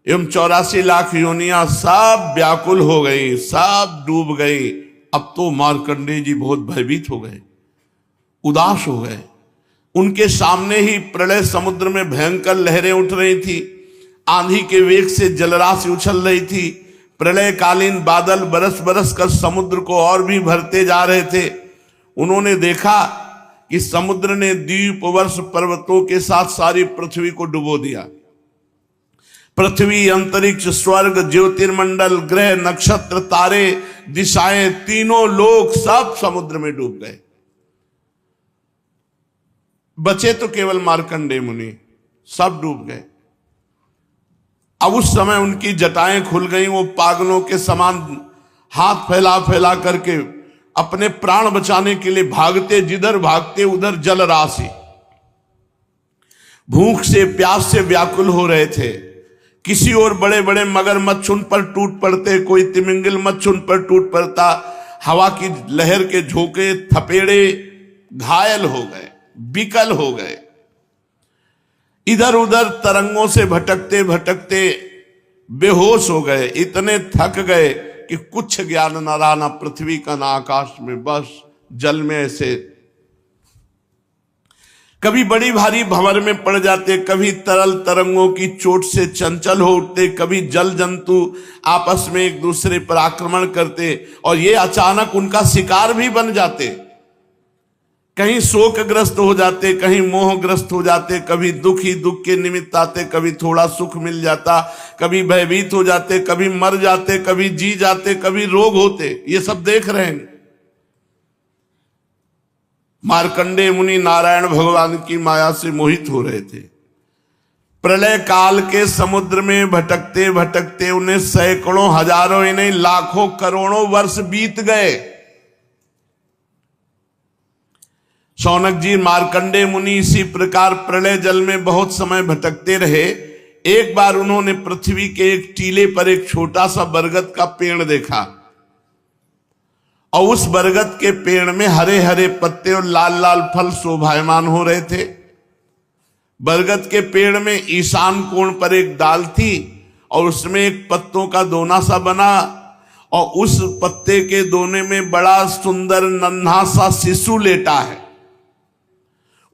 एवं 84 लाख योनियां सब व्याकुल हो गई, सब डूब गई। अब तो मार्कंडेय जी बहुत भयभीत हो गए, उदास हो गए। उनके सामने ही प्रलय समुद्र में भयंकर लहरें उठ रही थी, आंधी के वेग से जलराशि उछल रही थी, प्रलयकालीन बादल बरस बरस कर समुद्र को और भी भरते जा रहे थे। उन्होंने देखा कि समुद्र ने द्वीप, वर्ष, पर्वतों के साथ सारी पृथ्वी को डुबो दिया। पृथ्वी, अंतरिक्ष, स्वर्ग, ज्योतिर्मंडल, ग्रह, नक्षत्र, तारे, दिशाएं, तीनों लोक सब समुद्र में डूब गए। बचे तो केवल मार्कंडेय मुनि, सब डूब गए। अब उस समय उनकी जटाएं खुल गई, वो पागलों के समान हाथ फैला फैला करके अपने प्राण बचाने के लिए भागते, जिधर भागते उधर जल राशि। भूख से, प्यास से व्याकुल हो रहे थे। किसी और बड़े बड़े मगरमच्छ उन पर टूट पड़ते, कोई तिमिंगल मच्छ उन पर टूट पड़ता। हवा की लहर के झोंके, थपेड़े, घायल हो गए, विकल हो गए। इधर उधर तरंगों से भटकते भटकते बेहोश हो गए, इतने थक गए कि कुछ ज्ञान न रहा, ना पृथ्वी का ना आकाश में, बस जल में ऐसे कभी बड़ी भारी भंवर में पड़ जाते, कभी तरल तरंगों की चोट से चंचल हो उठते, कभी जल जंतु आपस में एक दूसरे पर आक्रमण करते और ये अचानक उनका शिकार भी बन जाते। कहीं शोकग्रस्त हो जाते, कहीं मोहग्रस्त हो जाते, कभी दुख ही दुख के निमित्त आते, कभी थोड़ा सुख मिल जाता, कभी भयभीत हो जाते, कभी मर जाते, कभी जी जाते, कभी रोग होते। ये सब देख रहे हैं। मार्कंडेय मुनि नारायण भगवान की माया से मोहित हो रहे थे। प्रलय काल के समुद्र में भटकते भटकते उन्हें सैकड़ों, हजारों ही नहीं लाखों करोड़ों वर्ष बीत गए। शौनक जी, मार्कंडेय मुनि इसी प्रकार प्रलय जल में बहुत समय भटकते रहे। एक बार उन्होंने पृथ्वी के एक टीले पर एक छोटा सा बरगद का पेड़ देखा और उस बरगद के पेड़ में हरे हरे पत्ते और लाल लाल फल शोभायमान हो रहे थे। बरगद के पेड़ में ईशान कोण पर एक डाल थी और उसमें एक पत्तों का दोना सा बना और उस पत्ते के दोने में बड़ा सुंदर नन्हा सा शिशु लेटा है।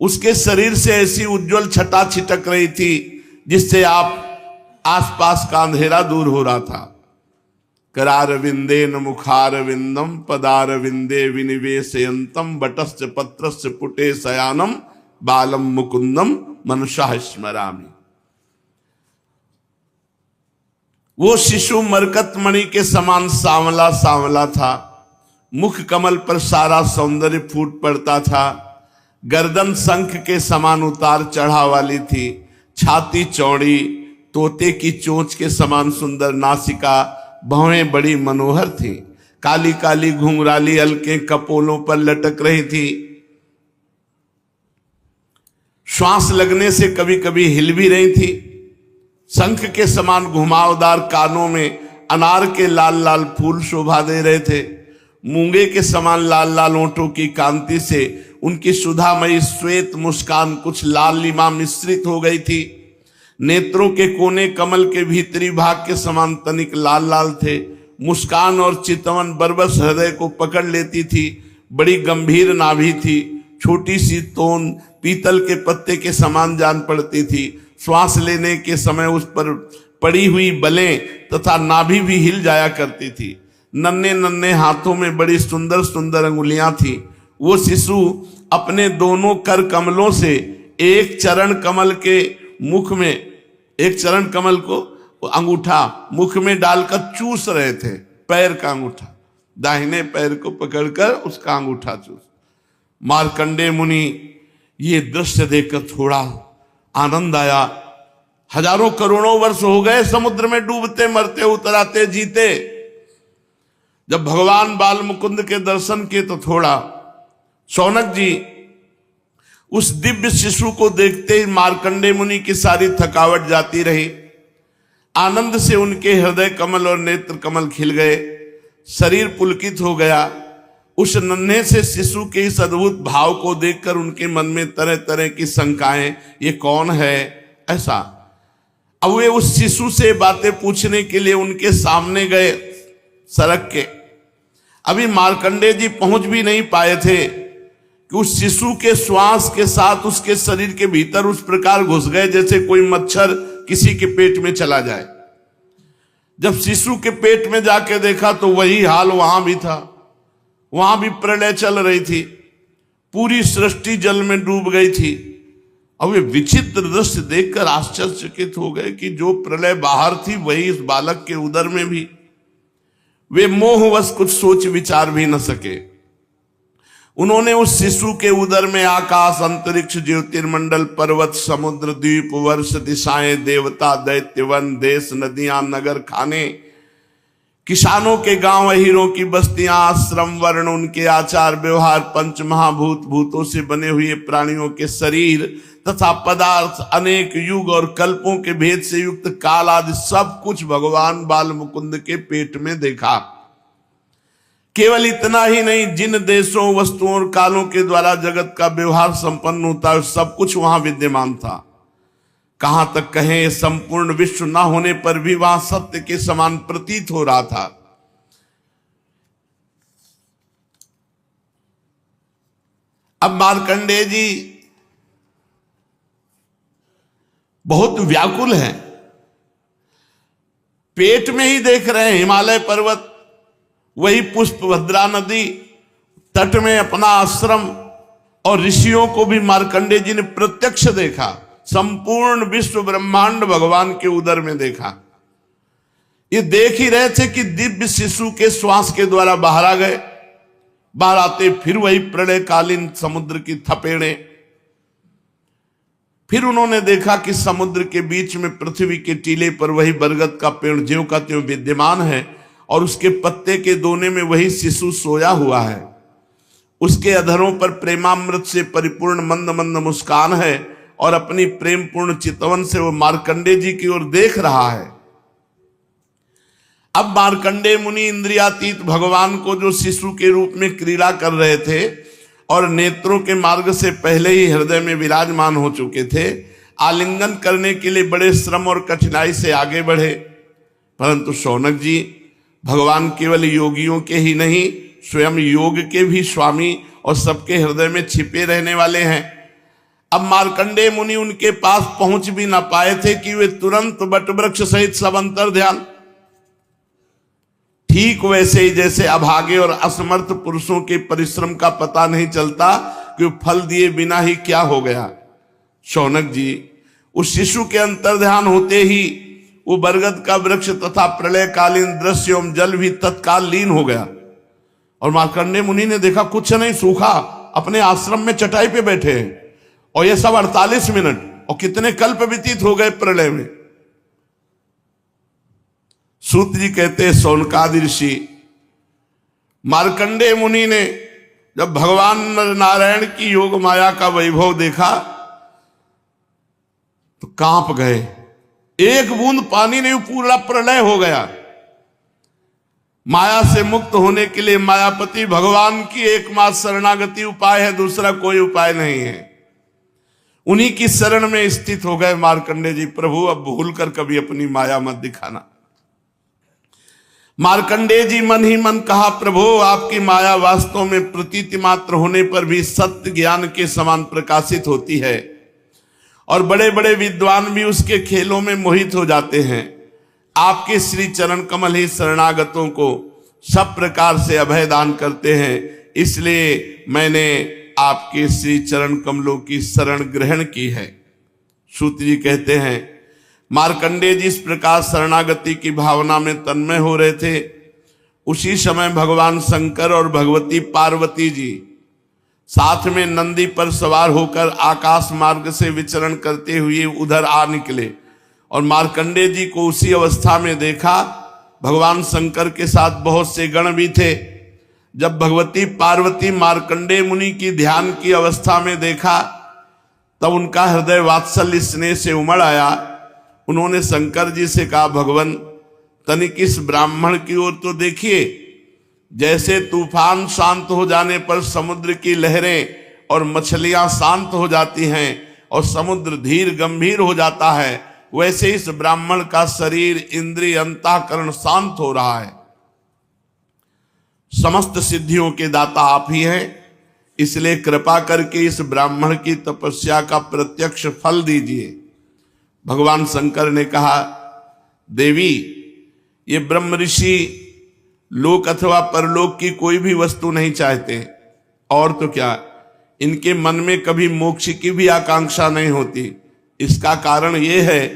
उसके शरीर से ऐसी उज्जवल छटा छिटक रही थी जिससे आप आसपास का अंधेरा दूर हो रहा था। करार विंदे न मुखार विंदम पदार विंदे विनिवेशयंतम बटस्य पत्रस्य पुटे शयानम बालम मुकुंदम मनुष्य स्मरामि। वो शिशु मरकत मणि के समान सांवला सांवला था। मुख कमल पर सारा सौंदर्य फूट पड़ता था। गर्दन शंख के समान उतार चढ़ा वाली थी। छाती चौड़ी, तोते की चोंच के समान सुंदर नासिका, भौहें बड़ी मनोहर थी। काली काली घुंघराली अलकें कपोलों पर लटक रही थी। श्वास लगने से कभी कभी हिल भी रही थी। शंख के समान घुमावदार कानों में अनार के लाल लाल फूल शोभा दे रहे थे। मूंगे के समान लाल लाल ओंठों की कांति से उनकी सुधामयी श्वेत मुस्कान कुछ लालिमा मिश्रित हो गई थी। नेत्रों के कोने कमल के भीतरी भाग के समान तनिक लाल लाल थे। मुस्कान और चितवन बरबस हृदय को पकड़ लेती थी। बड़ी गंभीर नाभि थी। छोटी सी तोन पीतल के पत्ते के समान जान पड़ती थी। श्वास लेने के समय उस पर पड़ी हुई बलें तथा नाभि भी हिल जाया करती थी। नन्हे नन्हे हाथों में बड़ी सुंदर सुंदर अंगुलियां थी। वो शिशु अपने दोनों कर कमलों से एक चरण कमल के मुख में, एक चरण कमल को अंगूठा मुख में डालकर चूस रहे थे। पैर का अंगूठा, दाहिने पैर को पकड़कर उसका अंगूठा चूस। मार्कंडेय मुनि ये दृश्य देखकर थोड़ा आनंद आया। हजारों करोड़ों वर्ष हो गए समुद्र में डूबते मरते उतराते जीते। जब भगवान बाल मुकुंद के दर्शन किए तो थोड़ा शौनक जी उस दिव्य शिशु को देखते ही मार्कंडेय मुनि की सारी थकावट जाती रही। आनंद से उनके हृदय कमल और नेत्र कमल खिल गए। शरीर पुलकित हो गया। उस नन्हे से शिशु के इस अद्भुत भाव को देखकर उनके मन में तरह तरह की शंकाएं, ये कौन है ऐसा। अब वे उस शिशु से बातें पूछने के लिए उनके सामने गए सड़क के। अभी मार्कंडेय जी पहुंच भी नहीं पाए थे कि उस शिशु के श्वास के साथ उसके शरीर के भीतर उस प्रकार घुस गए जैसे कोई मच्छर किसी के पेट में चला जाए। जब शिशु के पेट में जाके देखा तो वही हाल वहां भी था। वहां भी प्रलय चल रही थी, पूरी सृष्टि जल में डूब गई थी। और वे विचित्र दृश्य देखकर आश्चर्यचकित हो गए कि जो प्रलय बाहर थी वही इस बालक के उदर में भी। वे मोहवश कुछ सोच विचार भी न सके। उन्होंने उस शिशु के उदर में आकाश, अंतरिक्ष, ज्योतिर्मंडल, पर्वत, समुद्र, द्वीप, वर्ष, दिशाएं, देवता, दैत्य, वन, देश, नदियां, नगर, खाने, किसानों के गांव, हीरों की बस्तियां, आश्रम, वर्ण, उनके आचार व्यवहार, पंच महाभूत, भूतों से बने हुए प्राणियों के शरीर तथा पदार्थ, अनेक युग और कल्पों के भेद से युक्त काल आदि सब कुछ भगवान बाल मुकुंद के पेट में देखा। केवल इतना ही नहीं, जिन देशों, वस्तुओं और कालों के द्वारा जगत का व्यवहार संपन्न होता है सब कुछ वहां विद्यमान था। कहां तक कहें, संपूर्ण विश्व न होने पर भी वहां सत्य के समान प्रतीत हो रहा था। अब मार्कंडेय जी बहुत व्याकुल हैं, पेट में ही देख रहे हैं हिमालय पर्वत, वही पुष्पभद्रा नदी, तट में अपना आश्रम, और ऋषियों को भी मार्कंडेय जी ने प्रत्यक्ष देखा। संपूर्ण विश्व ब्रह्मांड भगवान के उदर में देखा। ये देख ही रहे थे कि दिव्य शिशु के श्वास के द्वारा बाहर आ गए। बाहर आते फिर वही प्रलयकालीन समुद्र की थपेड़े। फिर उन्होंने देखा कि समुद्र के बीच में पृथ्वी के टीले पर वही बरगद का पेड़ ज्यों का त्यों विद्यमान है और उसके पत्ते के दोने में वही शिशु सोया हुआ है। उसके अधरों पर प्रेमामृत से परिपूर्ण मंद मंद मुस्कान है और अपनी प्रेम पूर्ण चितवन से वो मार्कंडेय जी की ओर देख रहा है। अब मार्कंडेय मुनि इंद्रियातीत भगवान को जो शिशु के रूप में क्रीड़ा कर रहे थे और नेत्रों के मार्ग से पहले ही हृदय में विराजमान हो चुके थे, आलिंगन करने के लिए बड़े श्रम और कठिनाई से आगे बढ़े। परंतु शौनक जी, भगवान केवल योगियों के ही नहीं, स्वयं योग के भी स्वामी और सबके हृदय में छिपे रहने वाले हैं। अब मार्कंडेय मुनि उनके पास पहुंच भी ना पाए थे कि वे तुरंत वटवृक्ष सहित सब अंतर ध्यान। ठीक वैसे ही जैसे अभागे और असमर्थ पुरुषों के परिश्रम का पता नहीं चलता कि फल दिए बिना ही क्या हो गया। शौनक जी, उस शिशु के अंतर ध्यान होते ही वो बरगद का वृक्ष तथा प्रलयकालीन दृश्य एवं जल भी तत्काल लीन हो गया। और मार्कंडेय मुनि ने देखा कुछ नहीं, सूखा अपने आश्रम में चटाई पे बैठे हैं और ये सब 48 मिनट और कितने कल्प व्यतीत हो गए प्रलय में। सूत जी कहते हैं, शौनकादि ऋषि, मार्कंडेय मुनि ने जब भगवान नारायण की योग माया का वैभव देखा तो कांप गए। एक बूंद पानी नहीं, पूरा प्रलय हो गया। माया से मुक्त होने के लिए मायापति भगवान की एकमात्र शरणागति उपाय है, दूसरा कोई उपाय नहीं है। उन्हीं की शरण में स्थित हो गए मार्कंडेय जी। प्रभु, अब भूल कर कभी अपनी माया मत दिखाना। मार्कंडेय जी मन ही मन कहा, प्रभु, आपकी माया वास्तव में प्रतीति मात्र होने पर भी सत्य ज्ञान के समान प्रकाशित होती है और बड़े बड़े विद्वान भी उसके खेलों में मोहित हो जाते हैं। आपके श्री चरण कमल ही शरणागतों को सब प्रकार से अभय दान करते हैं, इसलिए मैंने आपके श्री चरण कमलों की शरण ग्रहण की है। सूत जी कहते हैं, मार्कंडेय जी इस प्रकार शरणागति की भावना में तन्मय हो रहे थे। उसी समय भगवान शंकर और भगवती पार्वती जी साथ में नंदी पर सवार होकर आकाश मार्ग से विचरण करते हुए उधर आ निकले और मार्कंडेय जी को उसी अवस्था में देखा। भगवान शंकर के साथ बहुत से गण भी थे। जब भगवती पार्वती मार्कंडेय मुनि की ध्यान की अवस्था में देखा तब उनका हृदय वात्सल्य स्नेह से उमड़ आया। उन्होंने शंकर जी से कहा, भगवान, तनिक इस ब्राह्मण की ओर तो देखिए जैसे तूफान शांत हो जाने पर समुद्र की लहरें और मछलियां शांत हो जाती हैं और समुद्र धीर गंभीर हो जाता है, वैसे इस ब्राह्मण का शरीर, इंद्रिय, अंतःकरण शांत हो रहा है। समस्त सिद्धियों के दाता आप ही हैं, इसलिए कृपा करके इस ब्राह्मण की तपस्या का प्रत्यक्ष फल दीजिए। भगवान शंकर ने कहा, देवी, ये ब्रह्म ऋषि लोक अथवा परलोक की कोई भी वस्तु नहीं चाहते, और तो क्या, इनके मन में कभी मोक्ष की भी आकांक्षा नहीं होती। इसका कारण यह है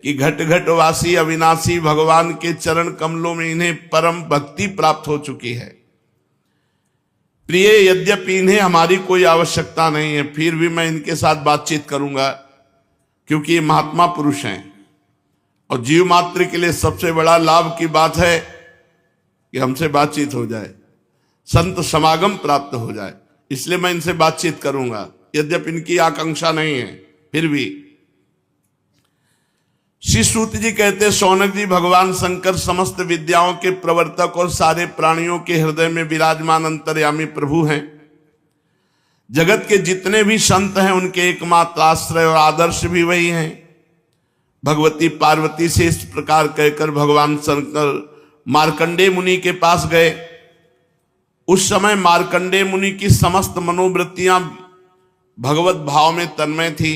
कि घट घटवासी अविनाशी भगवान के चरण कमलों में इन्हें परम भक्ति प्राप्त हो चुकी है। प्रिय, यद्यपि इन्हें हमारी कोई आवश्यकता नहीं है, फिर भी मैं इनके साथ बातचीत करूंगा, क्योंकि ये महात्मा पुरुष हैं और जीव मात्र के लिए सबसे बड़ा लाभ की बात है कि हमसे बातचीत हो जाए, संत समागम प्राप्त हो जाए। इसलिए मैं इनसे बातचीत करूंगा, यद्यपि इनकी आकांक्षा नहीं है, फिर भी। श्री सूत जी कहते, शौनक जी, भगवान शंकर समस्त विद्याओं के प्रवर्तक और सारे प्राणियों के हृदय में विराजमान अंतर्यामी प्रभु हैं। जगत के जितने भी संत हैं उनके एकमात्र आश्रय और आदर्श भी वही हैं। भगवती पार्वती से इस प्रकार कहकर भगवान शंकर मार्कंडेय मुनि के पास गए। उस समय मार्कंडेय मुनि की समस्त मनोवृत्तियां भगवत भाव में तन्मय थी।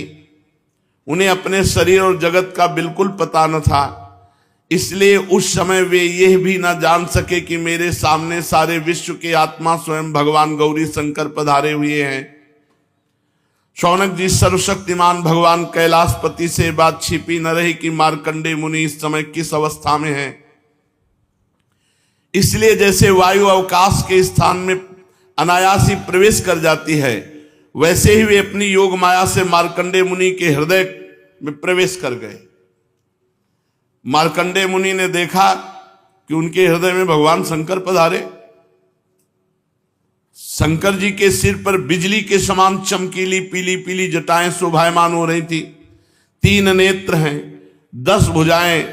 उन्हें अपने शरीर और जगत का बिल्कुल पता न था, इसलिए उस समय वे यह भी न जान सके कि मेरे सामने सारे विश्व के आत्मा स्वयं भगवान गौरी शंकर पधारे हुए हैं। शौनक जी, सर्वशक्तिमान भगवान कैलाशपति से बात छिपी न रही कि मार्कंडेय मुनि इस समय किस अवस्था में है। इसलिए जैसे वायु अवकाश के स्थान में अनायास ही प्रवेश कर जाती है, वैसे ही वे अपनी योग माया से मार्कंडेय मुनि के हृदय में प्रवेश कर गए। मार्कंडेय मुनि ने देखा कि उनके हृदय में भगवान शंकर पधारे। शंकर जी के सिर पर बिजली के समान चमकीली पीली पीली जटाएं शोभायमान हो रही थी। 3 नेत्र हैं, 10 भुजाएं,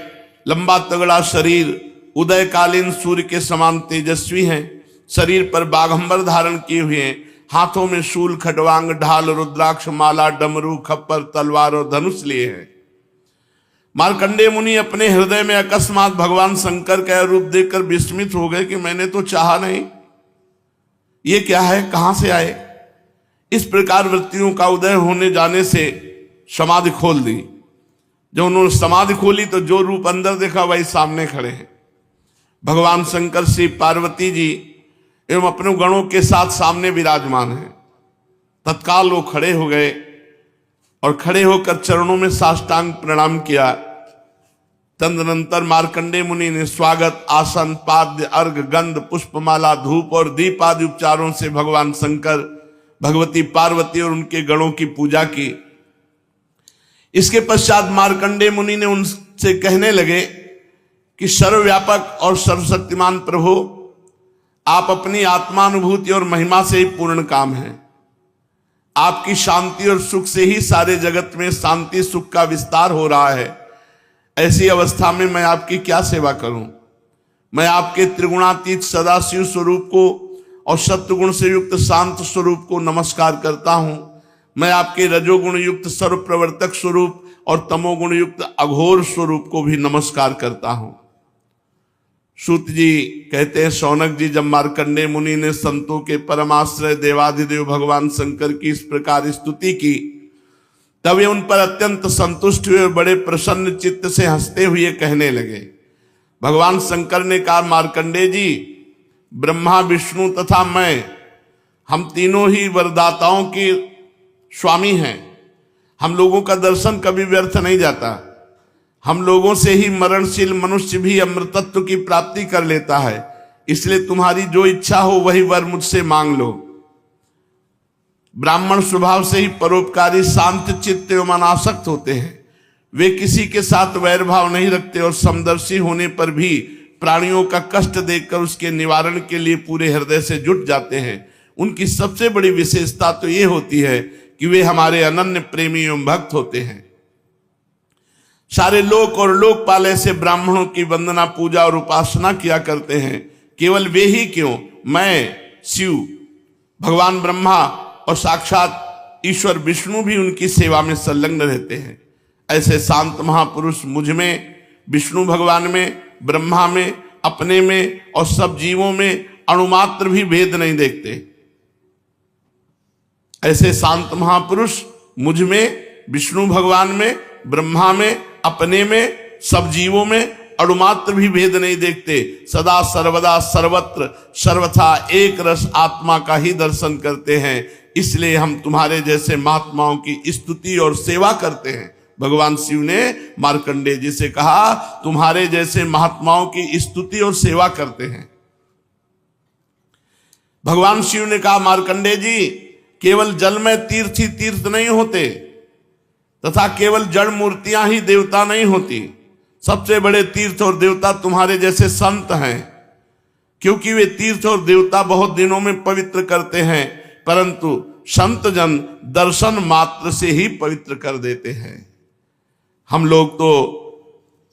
लंबा तगड़ा शरीर, उदयकालीन सूर्य के समान तेजस्वी हैं। शरीर पर बाघंबर धारण किए हुए हैं, हाथों में शूल, खटवांग, ढाल, रुद्राक्ष माला, डमरू, खप्पर, तलवार और धनुष लिए हैं। मार्कंडेय मुनि अपने हृदय में अकस्मात भगवान शंकर का रूप देखकर विस्मित हो गए कि मैंने तो चाहा नहीं, ये क्या है, कहां से आए। इस प्रकार वृत्तियों का उदय होने जाने से समाधि खोल दी। जब उन्होंने समाधि खोली तो जो रूप अंदर देखा वही सामने खड़े हैं। भगवान शंकर, श्री पार्वती जी एवं अपने गणों के साथ सामने विराजमान हैं। तत्काल वो खड़े हो गए और खड़े होकर चरणों में साष्टांग प्रणाम किया। तदनंतर मार्कंडेय मुनि ने स्वागत, आसन, पाद्य, अर्घ, गंध, पुष्पमाला, धूप और दीप आदि उपचारों से भगवान शंकर, भगवती पार्वती और उनके गणों की पूजा की। इसके पश्चात मार्कंडेय मुनि ने उनसे कहने लगे कि सर्वव्यापक और सर्वशक्तिमान प्रभु, आप अपनी आत्मानुभूति और महिमा से ही पूर्ण काम हैं। आपकी शांति और सुख से ही सारे जगत में शांति सुख का विस्तार हो रहा है। ऐसी अवस्था में मैं आपकी क्या सेवा करूं। मैं आपके त्रिगुणातीत सदाशिव स्वरूप को और सत्वगुण से युक्त शांत स्वरूप को नमस्कार करता हूं। मैं आपके रजोगुण युक्त सर्व प्रवर्तक स्वरूप और तमोगुण युक्त अघोर स्वरूप को भी नमस्कार करता हूं। सूत जी कहते हैं, शौनक जी, जब मार्कंडेय मुनि ने संतों के परमाश्रय देवाधिदेव भगवान शंकर की इस प्रकार स्तुति की, तब वे उन पर अत्यंत संतुष्ट हुए और बड़े प्रसन्न चित्त से हंसते हुए कहने लगे। भगवान शंकर ने कहा, मार्कंडेय जी, ब्रह्मा, विष्णु तथा मैं, हम तीनों ही वरदाताओं के स्वामी हैं। हम लोगों का दर्शन कभी व्यर्थ नहीं जाता। हम लोगों से ही मरणशील मनुष्य भी अमृतत्व की प्राप्ति कर लेता है। इसलिए तुम्हारी जो इच्छा हो वही वर मुझसे मांग लो। ब्राह्मण स्वभाव से ही परोपकारी, शांत चित्त एवं अनासक्त होते हैं। वे किसी के साथ वैर भाव नहीं रखते और समदर्शी होने पर भी प्राणियों का कष्ट देखकर उसके निवारण के लिए पूरे हृदय से जुट जाते हैं। उनकी सबसे बड़ी विशेषता तो ये होती है कि वे हमारे अनन्य प्रेमी एवं भक्त होते हैं। सारे लोक और लोकपाल ऐसे ब्राह्मणों की वंदना, पूजा और उपासना किया करते हैं। केवल वे ही क्यों, मैं शिव, भगवान ब्रह्मा और साक्षात ईश्वर विष्णु भी उनकी सेवा में संलग्न रहते हैं। ऐसे शांत महापुरुष मुझ में, विष्णु भगवान में, ब्रह्मा में, अपने में और सब जीवों में अणुमात्र भी भेद नहीं देखते। ऐसे शांत महापुरुष मुझ में, विष्णु भगवान में, ब्रह्मा में, अपने में, सब जीवों में अणुमात्र भी भेद नहीं देखते। सदा सर्वदा सर्वत्र सर्वथा एक रस आत्मा का ही दर्शन करते हैं। इसलिए हम तुम्हारे जैसे महात्माओं की स्तुति और सेवा करते हैं। भगवान शिव ने मार्कंडेय जी से कहा, तुम्हारे जैसे महात्माओं की स्तुति और सेवा करते हैं। भगवान शिव ने कहा, मार्कंडेय जी, केवल जल में तीर्थ ही तीर्थ नहीं होते तथा केवल जड़ मूर्तियां ही देवता नहीं होती। सबसे बड़े तीर्थ और देवता तुम्हारे जैसे संत हैं, क्योंकि वे तीर्थ और देवता बहुत दिनों में पवित्र करते हैं, परंतु संत जन दर्शन मात्र से ही पवित्र कर देते हैं। हम लोग तो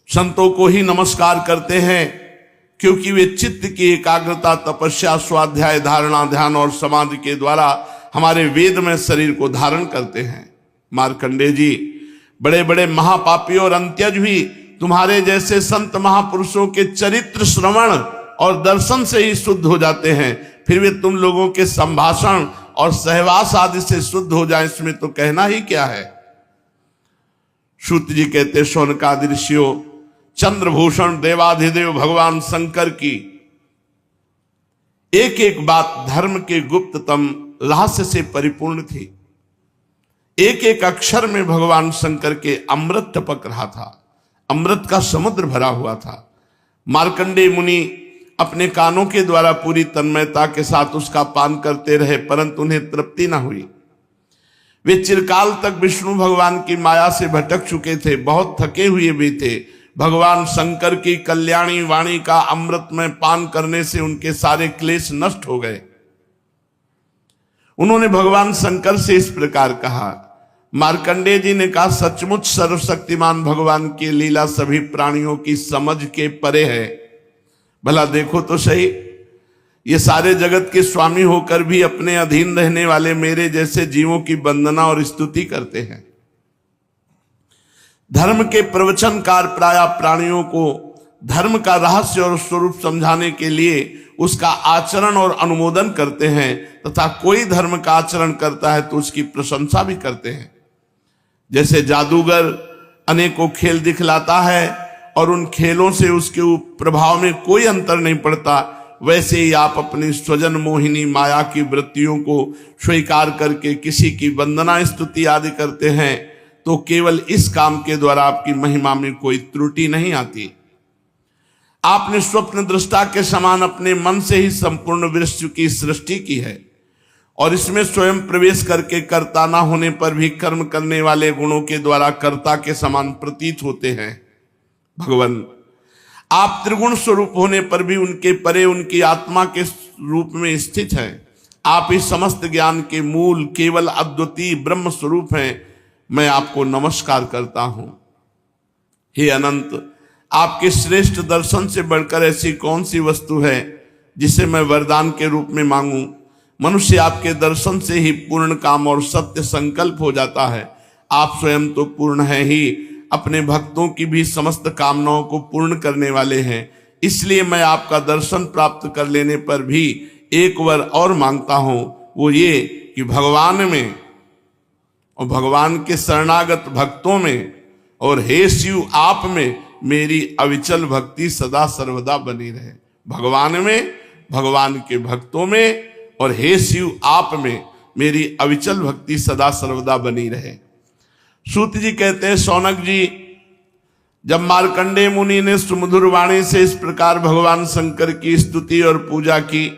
संतों को ही नमस्कार करते हैं, क्योंकि वे चित्त की एकाग्रता, तपस्या, स्वाध्याय, धारणा, ध्यान और समाधि के द्वारा हमारे वेद में शरीर को धारण करते हैं। मार्कंडेय जी, बड़े बड़े महापापी और अंत्यज भी तुम्हारे जैसे संत महापुरुषों के चरित्र श्रवण और दर्शन से ही शुद्ध हो जाते हैं। फिर वे तुम लोगों के संभाषण और सहवास आदि से शुद्ध हो जाए, इसमें तो कहना ही क्या है। सूत जी कहते, शौनकादि ऋषियों, चंद्रभूषण देवाधिदेव भगवान शंकर की एक एक बात धर्म के गुप्ततम रहस्य से परिपूर्ण थी। एक एक अक्षर में भगवान शंकर के अमृत टपक रहा था, अमृत का समुद्र भरा हुआ था। मार्कंडेय मुनि अपने कानों के द्वारा पूरी तन्मयता के साथ उसका पान करते रहे, परंतु उन्हें तृप्ति न हुई। वे चिरकाल तक विष्णु भगवान की माया से भटक चुके थे, बहुत थके हुए भी थे। भगवान शंकर की कल्याणी वाणी का अमृत में पान करने से उनके सारे क्लेश नष्ट हो गए। उन्होंने भगवान शंकर से इस प्रकार कहा। मार्कंडेय जी ने कहा, सचमुच सर्वशक्तिमान भगवान की लीला सभी प्राणियों की समझ के परे है। भला देखो तो सही, ये सारे जगत के स्वामी होकर भी अपने अधीन रहने वाले मेरे जैसे जीवों की वंदना और स्तुति करते हैं। धर्म के प्रवचनकार प्रायः प्राणियों को धर्म का रहस्य और स्वरूप समझाने के लिए उसका आचरण और अनुमोदन करते हैं, तथा कोई धर्म का आचरण करता है तो उसकी प्रशंसा भी करते हैं। जैसे जादूगर अनेकों खेल दिखलाता है और उन खेलों से उसके प्रभाव में कोई अंतर नहीं पड़ता, वैसे ही आप अपनी स्वजन मोहिनी माया की वृत्तियों को स्वीकार करके किसी की वंदना स्तुति आदि करते हैं तो केवल इस काम के द्वारा आपकी महिमा में कोई त्रुटि नहीं आती। आपने स्वप्न दृष्टा के समान अपने मन से ही संपूर्ण विश्व की सृष्टि की है और इसमें स्वयं प्रवेश करके कर्ता ना होने पर भी कर्म करने वाले गुणों के द्वारा कर्ता के समान प्रतीत होते हैं। भगवान, आप त्रिगुण स्वरूप होने पर भी उनके परे उनकी आत्मा के रूप में स्थित हैं। आप इस समस्त ज्ञान के मूल केवल अद्वितीय ब्रह्म स्वरूप हैं। मैं आपको नमस्कार करता हूं। हे अनंत, आपके श्रेष्ठ दर्शन से बढ़कर ऐसी कौन सी वस्तु है जिसे मैं वरदान के रूप में मांगूं। मनुष्य आपके दर्शन से ही पूर्ण काम और सत्य संकल्प हो जाता है। आप स्वयं तो पूर्ण है ही, अपने भक्तों की भी समस्त कामनाओं को पूर्ण करने वाले हैं। इसलिए मैं आपका दर्शन प्राप्त कर लेने पर भी एक वर और मांगता हूं, वो ये कि भगवान में और भगवान के शरणागत भक्तों में और हे शिव आप में मेरी अविचल भक्ति सदा सर्वदा बनी रहे। भगवान में, भगवान के भक्तों में और हे शिव आप में मेरी अविचल भक्ति सदा सर्वदा बनी रहे। सूत जी कहते हैं, शौनक जी, जब मार्कंडेय मुनि ने सुमधुर वाणी से इस प्रकार भगवान शंकर की स्तुति और पूजा की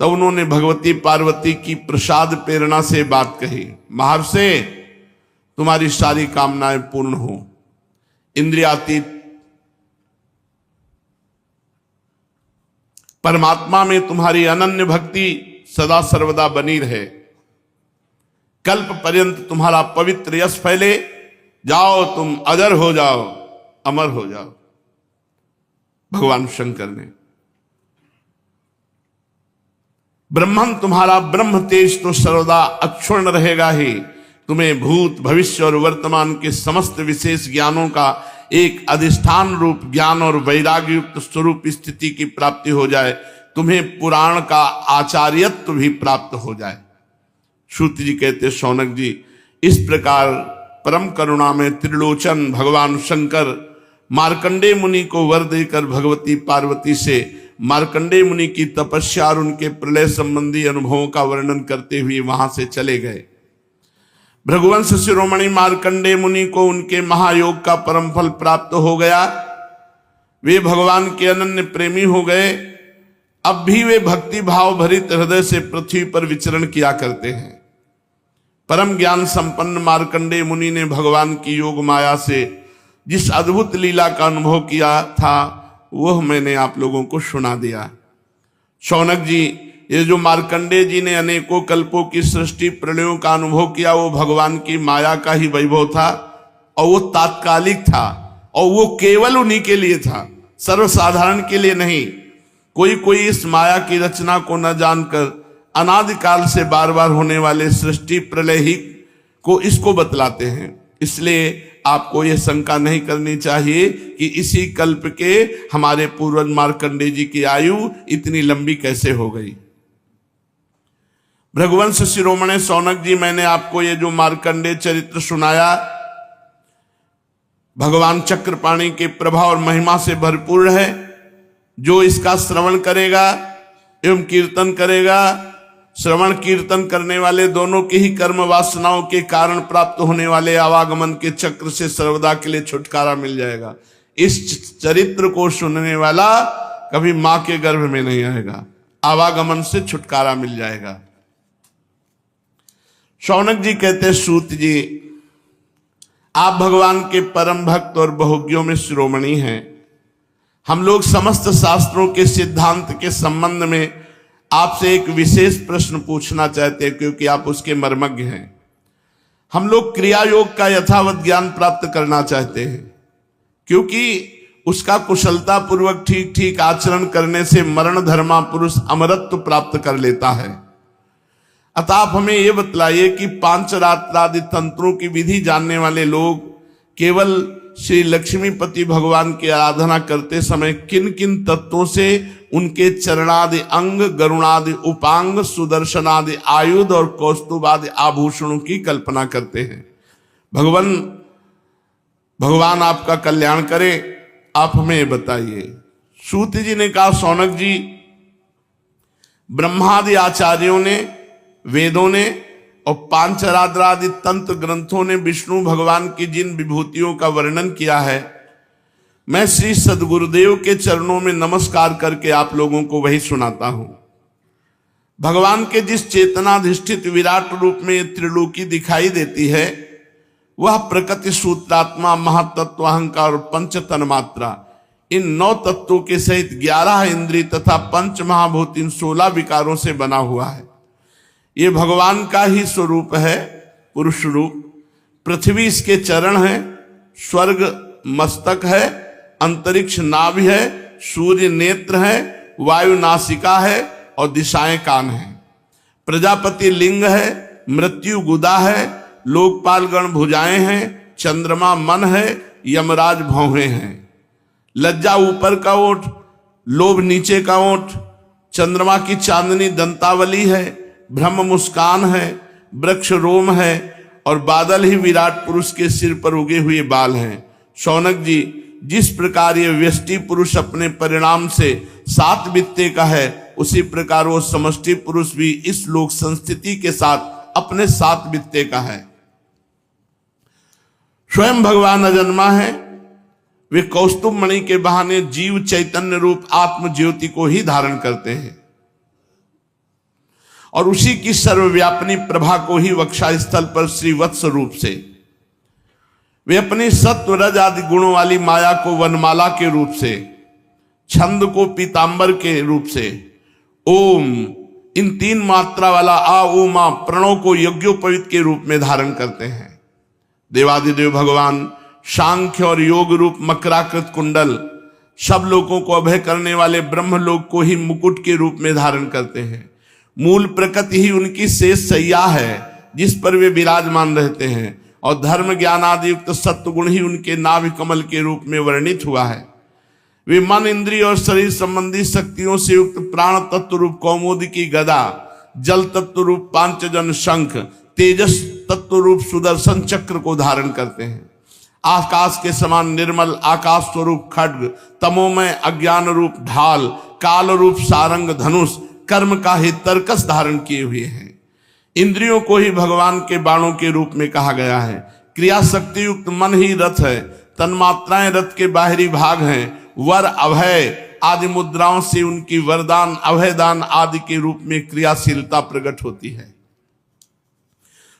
तब उन्होंने भगवती पार्वती की प्रसाद प्रेरणा से बात कही। महर्षि, तुम्हारी सारी कामनाएं पूर्ण हो। इंद्रियातीत परमात्मा में तुम्हारी अनन्य भक्ति सदा सर्वदा बनी रहे। कल्प पर्यंत तुम्हारा पवित्र यश फैले। जाओ, तुम अजर हो जाओ, अमर हो जाओ। भगवान शंकर ने ब्रह्मन तुम्हारा ब्रह्म तेज तो सर्वदा अक्षुण्ण रहेगा ही। तुम्हें भूत भविष्य और वर्तमान के समस्त विशेष ज्ञानों का एक अधिष्ठान रूप ज्ञान और वैराग्य युक्त स्वरूप स्थिति की प्राप्ति हो जाए। तुम्हें पुराण का आचार्यत्व भी प्राप्त हो जाए। सूत जी कहते, शौनक जी, इस प्रकार परम करुणा में त्रिलोचन भगवान शंकर मार्कंडेय मुनि को वर देकर भगवती पार्वती से मार्कंडेय मुनि की तपस्या और उनके प्रलय संबंधी अनुभवों का वर्णन करते हुए वहां से चले गए। भृगुवंश शिरोमणि मार्कंडेय मुनि को उनके महायोग का परम फल प्राप्त हो गया। वे भगवान के अनन्य प्रेमी हो गए। अब भी वे भक्ति भाव भरित हृदय से पृथ्वी पर विचरण किया करते हैं। परम ज्ञान संपन्न मार्कंडेय मुनि ने भगवान की योग माया से जिस अद्भुत लीला का अनुभव किया था वह मैंने आप लोगों को सुना दिया। शौनक जी, ये जो मार्कंडेय जी ने अनेकों कल्पों की सृष्टि प्रलयों का अनुभव किया वो भगवान की माया का ही वैभव था और वो तात्कालिक था और वो केवल उन्हीं के लिए था, सर्वसाधारण के लिए नहीं। कोई इस माया की रचना को न जानकर अनादिकाल से बार बार होने वाले सृष्टि प्रलय ही को इसको बतलाते हैं। इसलिए आपको यह शंका नहीं करनी चाहिए कि इसी कल्प के हमारे पूर्वज मार्कंडेय जी की आयु इतनी लंबी कैसे हो गई। भृगुवंश शिरोमणि शौनक जी, मैंने आपको ये जो मार्कंडेय चरित्र सुनाया भगवान चक्रपाणि के प्रभाव और महिमा से भरपूर है। जो इसका श्रवण करेगा एवं कीर्तन करेगा, श्रवण कीर्तन करने वाले दोनों की ही कर्म वासनाओं के कारण प्राप्त होने वाले आवागमन के चक्र से सर्वदा के लिए छुटकारा मिल जाएगा। इस चरित्र को सुनने वाला कभी मां के गर्भ में नहीं आएगा, आवागमन से छुटकारा मिल जाएगा। शौनक जी कहते, सूत जी, आप भगवान के परम भक्त और बहुज्ञों में शिरोमणि हैं। हम लोग समस्त शास्त्रों के सिद्धांत के संबंध में आपसे एक विशेष प्रश्न पूछना चाहते हैं क्योंकि आप उसके मर्मज्ञ हैं। हम लोग क्रिया योग का यथावत ज्ञान प्राप्त करना चाहते हैं क्योंकि उसका कुशलता पूर्वक ठीक ठीक आचरण करने से मरण धर्मा पुरुष अमरत्व प्राप्त कर लेता है। अतः आप हमें यह बतलाइए कि पांचरात्र आदि तंत्रों की विधि जानने वाले लोग केवल श्री लक्ष्मीपति भगवान की आराधना करते समय किन किन तत्वों से उनके चरणादि अंग, गरुणादि उपांग, सुदर्शनादि आयुध और कौस्तुभादि आभूषणों की कल्पना करते हैं। भगवान आपका कल्याण करे, आप हमें बताइए। सूत जी ने कहा, शौनक जी, ब्रह्मादि आचार्यों ने, वेदों ने और पांचरात्र आदि तंत्र ग्रंथों ने विष्णु भगवान की जिन विभूतियों का वर्णन किया है, मैं श्री सद्गुरुदेव के चरणों में नमस्कार करके आप लोगों को वही सुनाता हूं। भगवान के जिस चेतनाधिष्ठित विराट रूप में ये त्रिलोकी दिखाई देती है वह प्रकृति, सूत्रात्मा, महातत्व, अहंकार और पंच तन्मात्रा, इन 9 तत्वों के सहित 11 इंद्रिय तथा पंच महाभूत, इन 16 विकारों से बना हुआ है। ये भगवान का ही स्वरूप है, पुरुष रूप। पृथ्वी इसके चरण है, स्वर्ग मस्तक है, अंतरिक्ष नाभि है, सूर्य नेत्र है, वायु नासिका है और दिशाएं कान है। प्रजापति लिंग है, मृत्यु गुदा है, लोकपालगण भुजाएं हैं, चंद्रमा मन है, यमराज भौहें हैं। लज्जा ऊपर का ओठ, लोभ नीचे का ओठ, चंद्रमा की चांदनी दंतावली है, ब्रह्म मुस्कान है, वृक्ष रोम है और बादल ही विराट पुरुष के सिर पर उगे हुए बाल हैं। शौनक जी, जिस प्रकार ये व्यष्टि पुरुष अपने परिणाम से 7 वित्ते का है, उसी प्रकार वो समष्टि पुरुष भी इस लोक संस्थिति के साथ अपने 7 वित्ते का है। स्वयं भगवान अजन्मा है। वे कौस्तुभ मणि के बहाने जीव चैतन्य रूप आत्म ज्योति को ही धारण करते हैं और उसी की सर्वव्यापिनी प्रभा को ही वक्षा स्थल पर श्री वत्स रूप से, वे अपनी सत्व रज आदि गुणों वाली माया को वनमाला के रूप से, छंद को पीतांबर के रूप से, ओम, इन 3 मात्रा वाला आ ऊ मा प्रणव को यज्ञोपवीत के रूप में धारण करते हैं। देवादिदेव भगवान सांख्य और योग रूप मकराकृत कुंडल, सब लोगों को अभय करने वाले ब्रह्मलोक को ही मुकुट के रूप में धारण करते हैं। मूल प्रकृति ही उनकी शेष सैया है जिस पर वे विराजमान रहते हैं, और धर्म ज्ञान आदि युक्त सत्वगुण ही उनके नाभि कमल के रूप में वर्णित हुआ है। वे मन, इंद्रिय और शरीर संबंधी शक्तियों से युक्त प्राण तत्व रूप कौमुदी की गदा, जल तत्व रूप पांचजन शंख, तेजस तत्व रूप सुदर्शन चक्र को धारण करते हैं। आकाश के समान निर्मल आकाश स्वरूप खड्ग, तमोमय अज्ञान रूप ढाल, काल रूप सारंग धनुष, कर्म का ही तरकस धारण किए हुए हैं। इंद्रियों को ही भगवान के बाणों के रूप में कहा गया है। क्रिया शक्ति युक्त मन ही रथ है, तन्मात्राएं रथ के बाहरी भाग हैं। वर, अभय आदि मुद्राओं से उनकी वरदान, अभयदान आदि के रूप में क्रियाशीलता प्रकट होती है।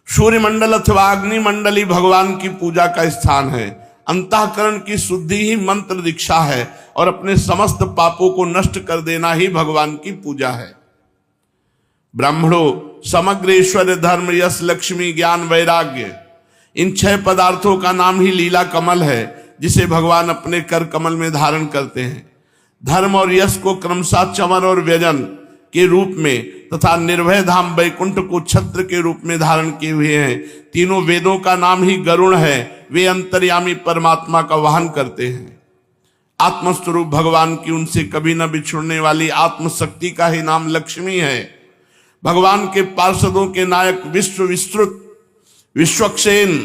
सूर्य मंडल अथवा अग्नि मंडल ही भगवान की पूजा का स्थान है। अंतःकरण की शुद्धि ही मंत्र दीक्षा है और अपने समस्त पापों को नष्ट कर देना ही भगवान की पूजा है। ब्राह्मणों, समग्र ईश्वर, धर्म, यश, लक्ष्मी, ज्ञान, वैराग्य, इन 6 पदार्थों का नाम ही लीला कमल है जिसे भगवान अपने कर कमल में धारण करते हैं। धर्म और यश को क्रमशः चमर और व्यजन के रूप में तथा निर्भय धाम वैकुंठ को छत्र के रूप में धारण किए हुए हैं। तीनों वेदों का नाम ही गरुण है, वे अंतर्यामी परमात्मा का वाहन करते हैं। आत्मस्वरूप भगवान की उनसे कभी न बिछुड़ने वाली आत्मशक्ति का ही नाम लक्ष्मी है। भगवान के पार्षदों के नायक विश्व विस्तृत, विश्वक्सेन,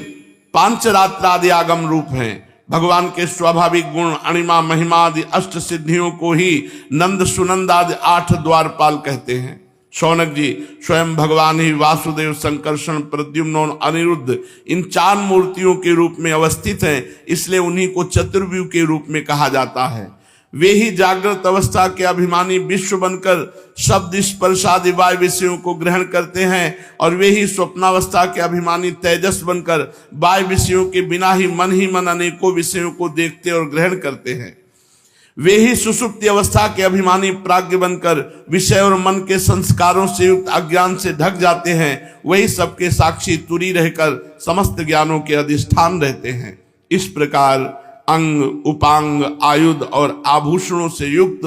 पांचरात्र आदि आगम रूप हैं। भगवान के स्वाभाविक गुण, अणिमा, महिमा आदि अष्ट सिद्धियों को ही नंद, सुनंद आदि 8 द्वारपाल कहते हैं। शौनक जी, स्वयं भगवान ही वासुदेव, संकर्षण, प्रद्युम्न और अनिरुद्ध इन 4 मूर्तियों के रूप में अवस्थित हैं, इसलिए उन्हीं को चतुर्व्यूह के रूप में कहा जाता है। वे ही जागृत अवस्था के अभिमानी विश्व बनकर शब्द, स्पर्श आदि वायु विषयों को ग्रहण करते हैं, और वे ही स्वप्नावस्था के अभिमानी तेजस बनकर वायु विषयों के बिना ही मन अनेकों विषयों को देखते और ग्रहण करते हैं। वे ही सुषुप्ति अवस्था के अभिमानी प्राज्ञ बनकर विषय और मन के संस्कारों से युक्त अज्ञान से ढक जाते हैं। वही सबके साक्षी तुरी रहकर समस्त ज्ञानों के अधिष्ठान रहते हैं। इस प्रकार अंग, उपांग, आयुध और आभूषणों से युक्त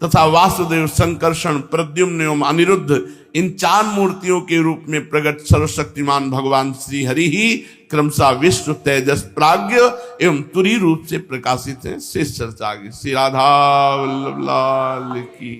तथा वासुदेव, संकर्षण, प्रद्युम्न एवं अनिरुद्ध इन 4 मूर्तियों के रूप में प्रकट सर्वशक्तिमान भगवान श्री हरि ही क्रमशः विश्व, तेजस, प्राज्ञ एवं तुरी रूप से प्रकाशित है। शेष चर्चा आगे। श्री राधा वल्लभ लाल की।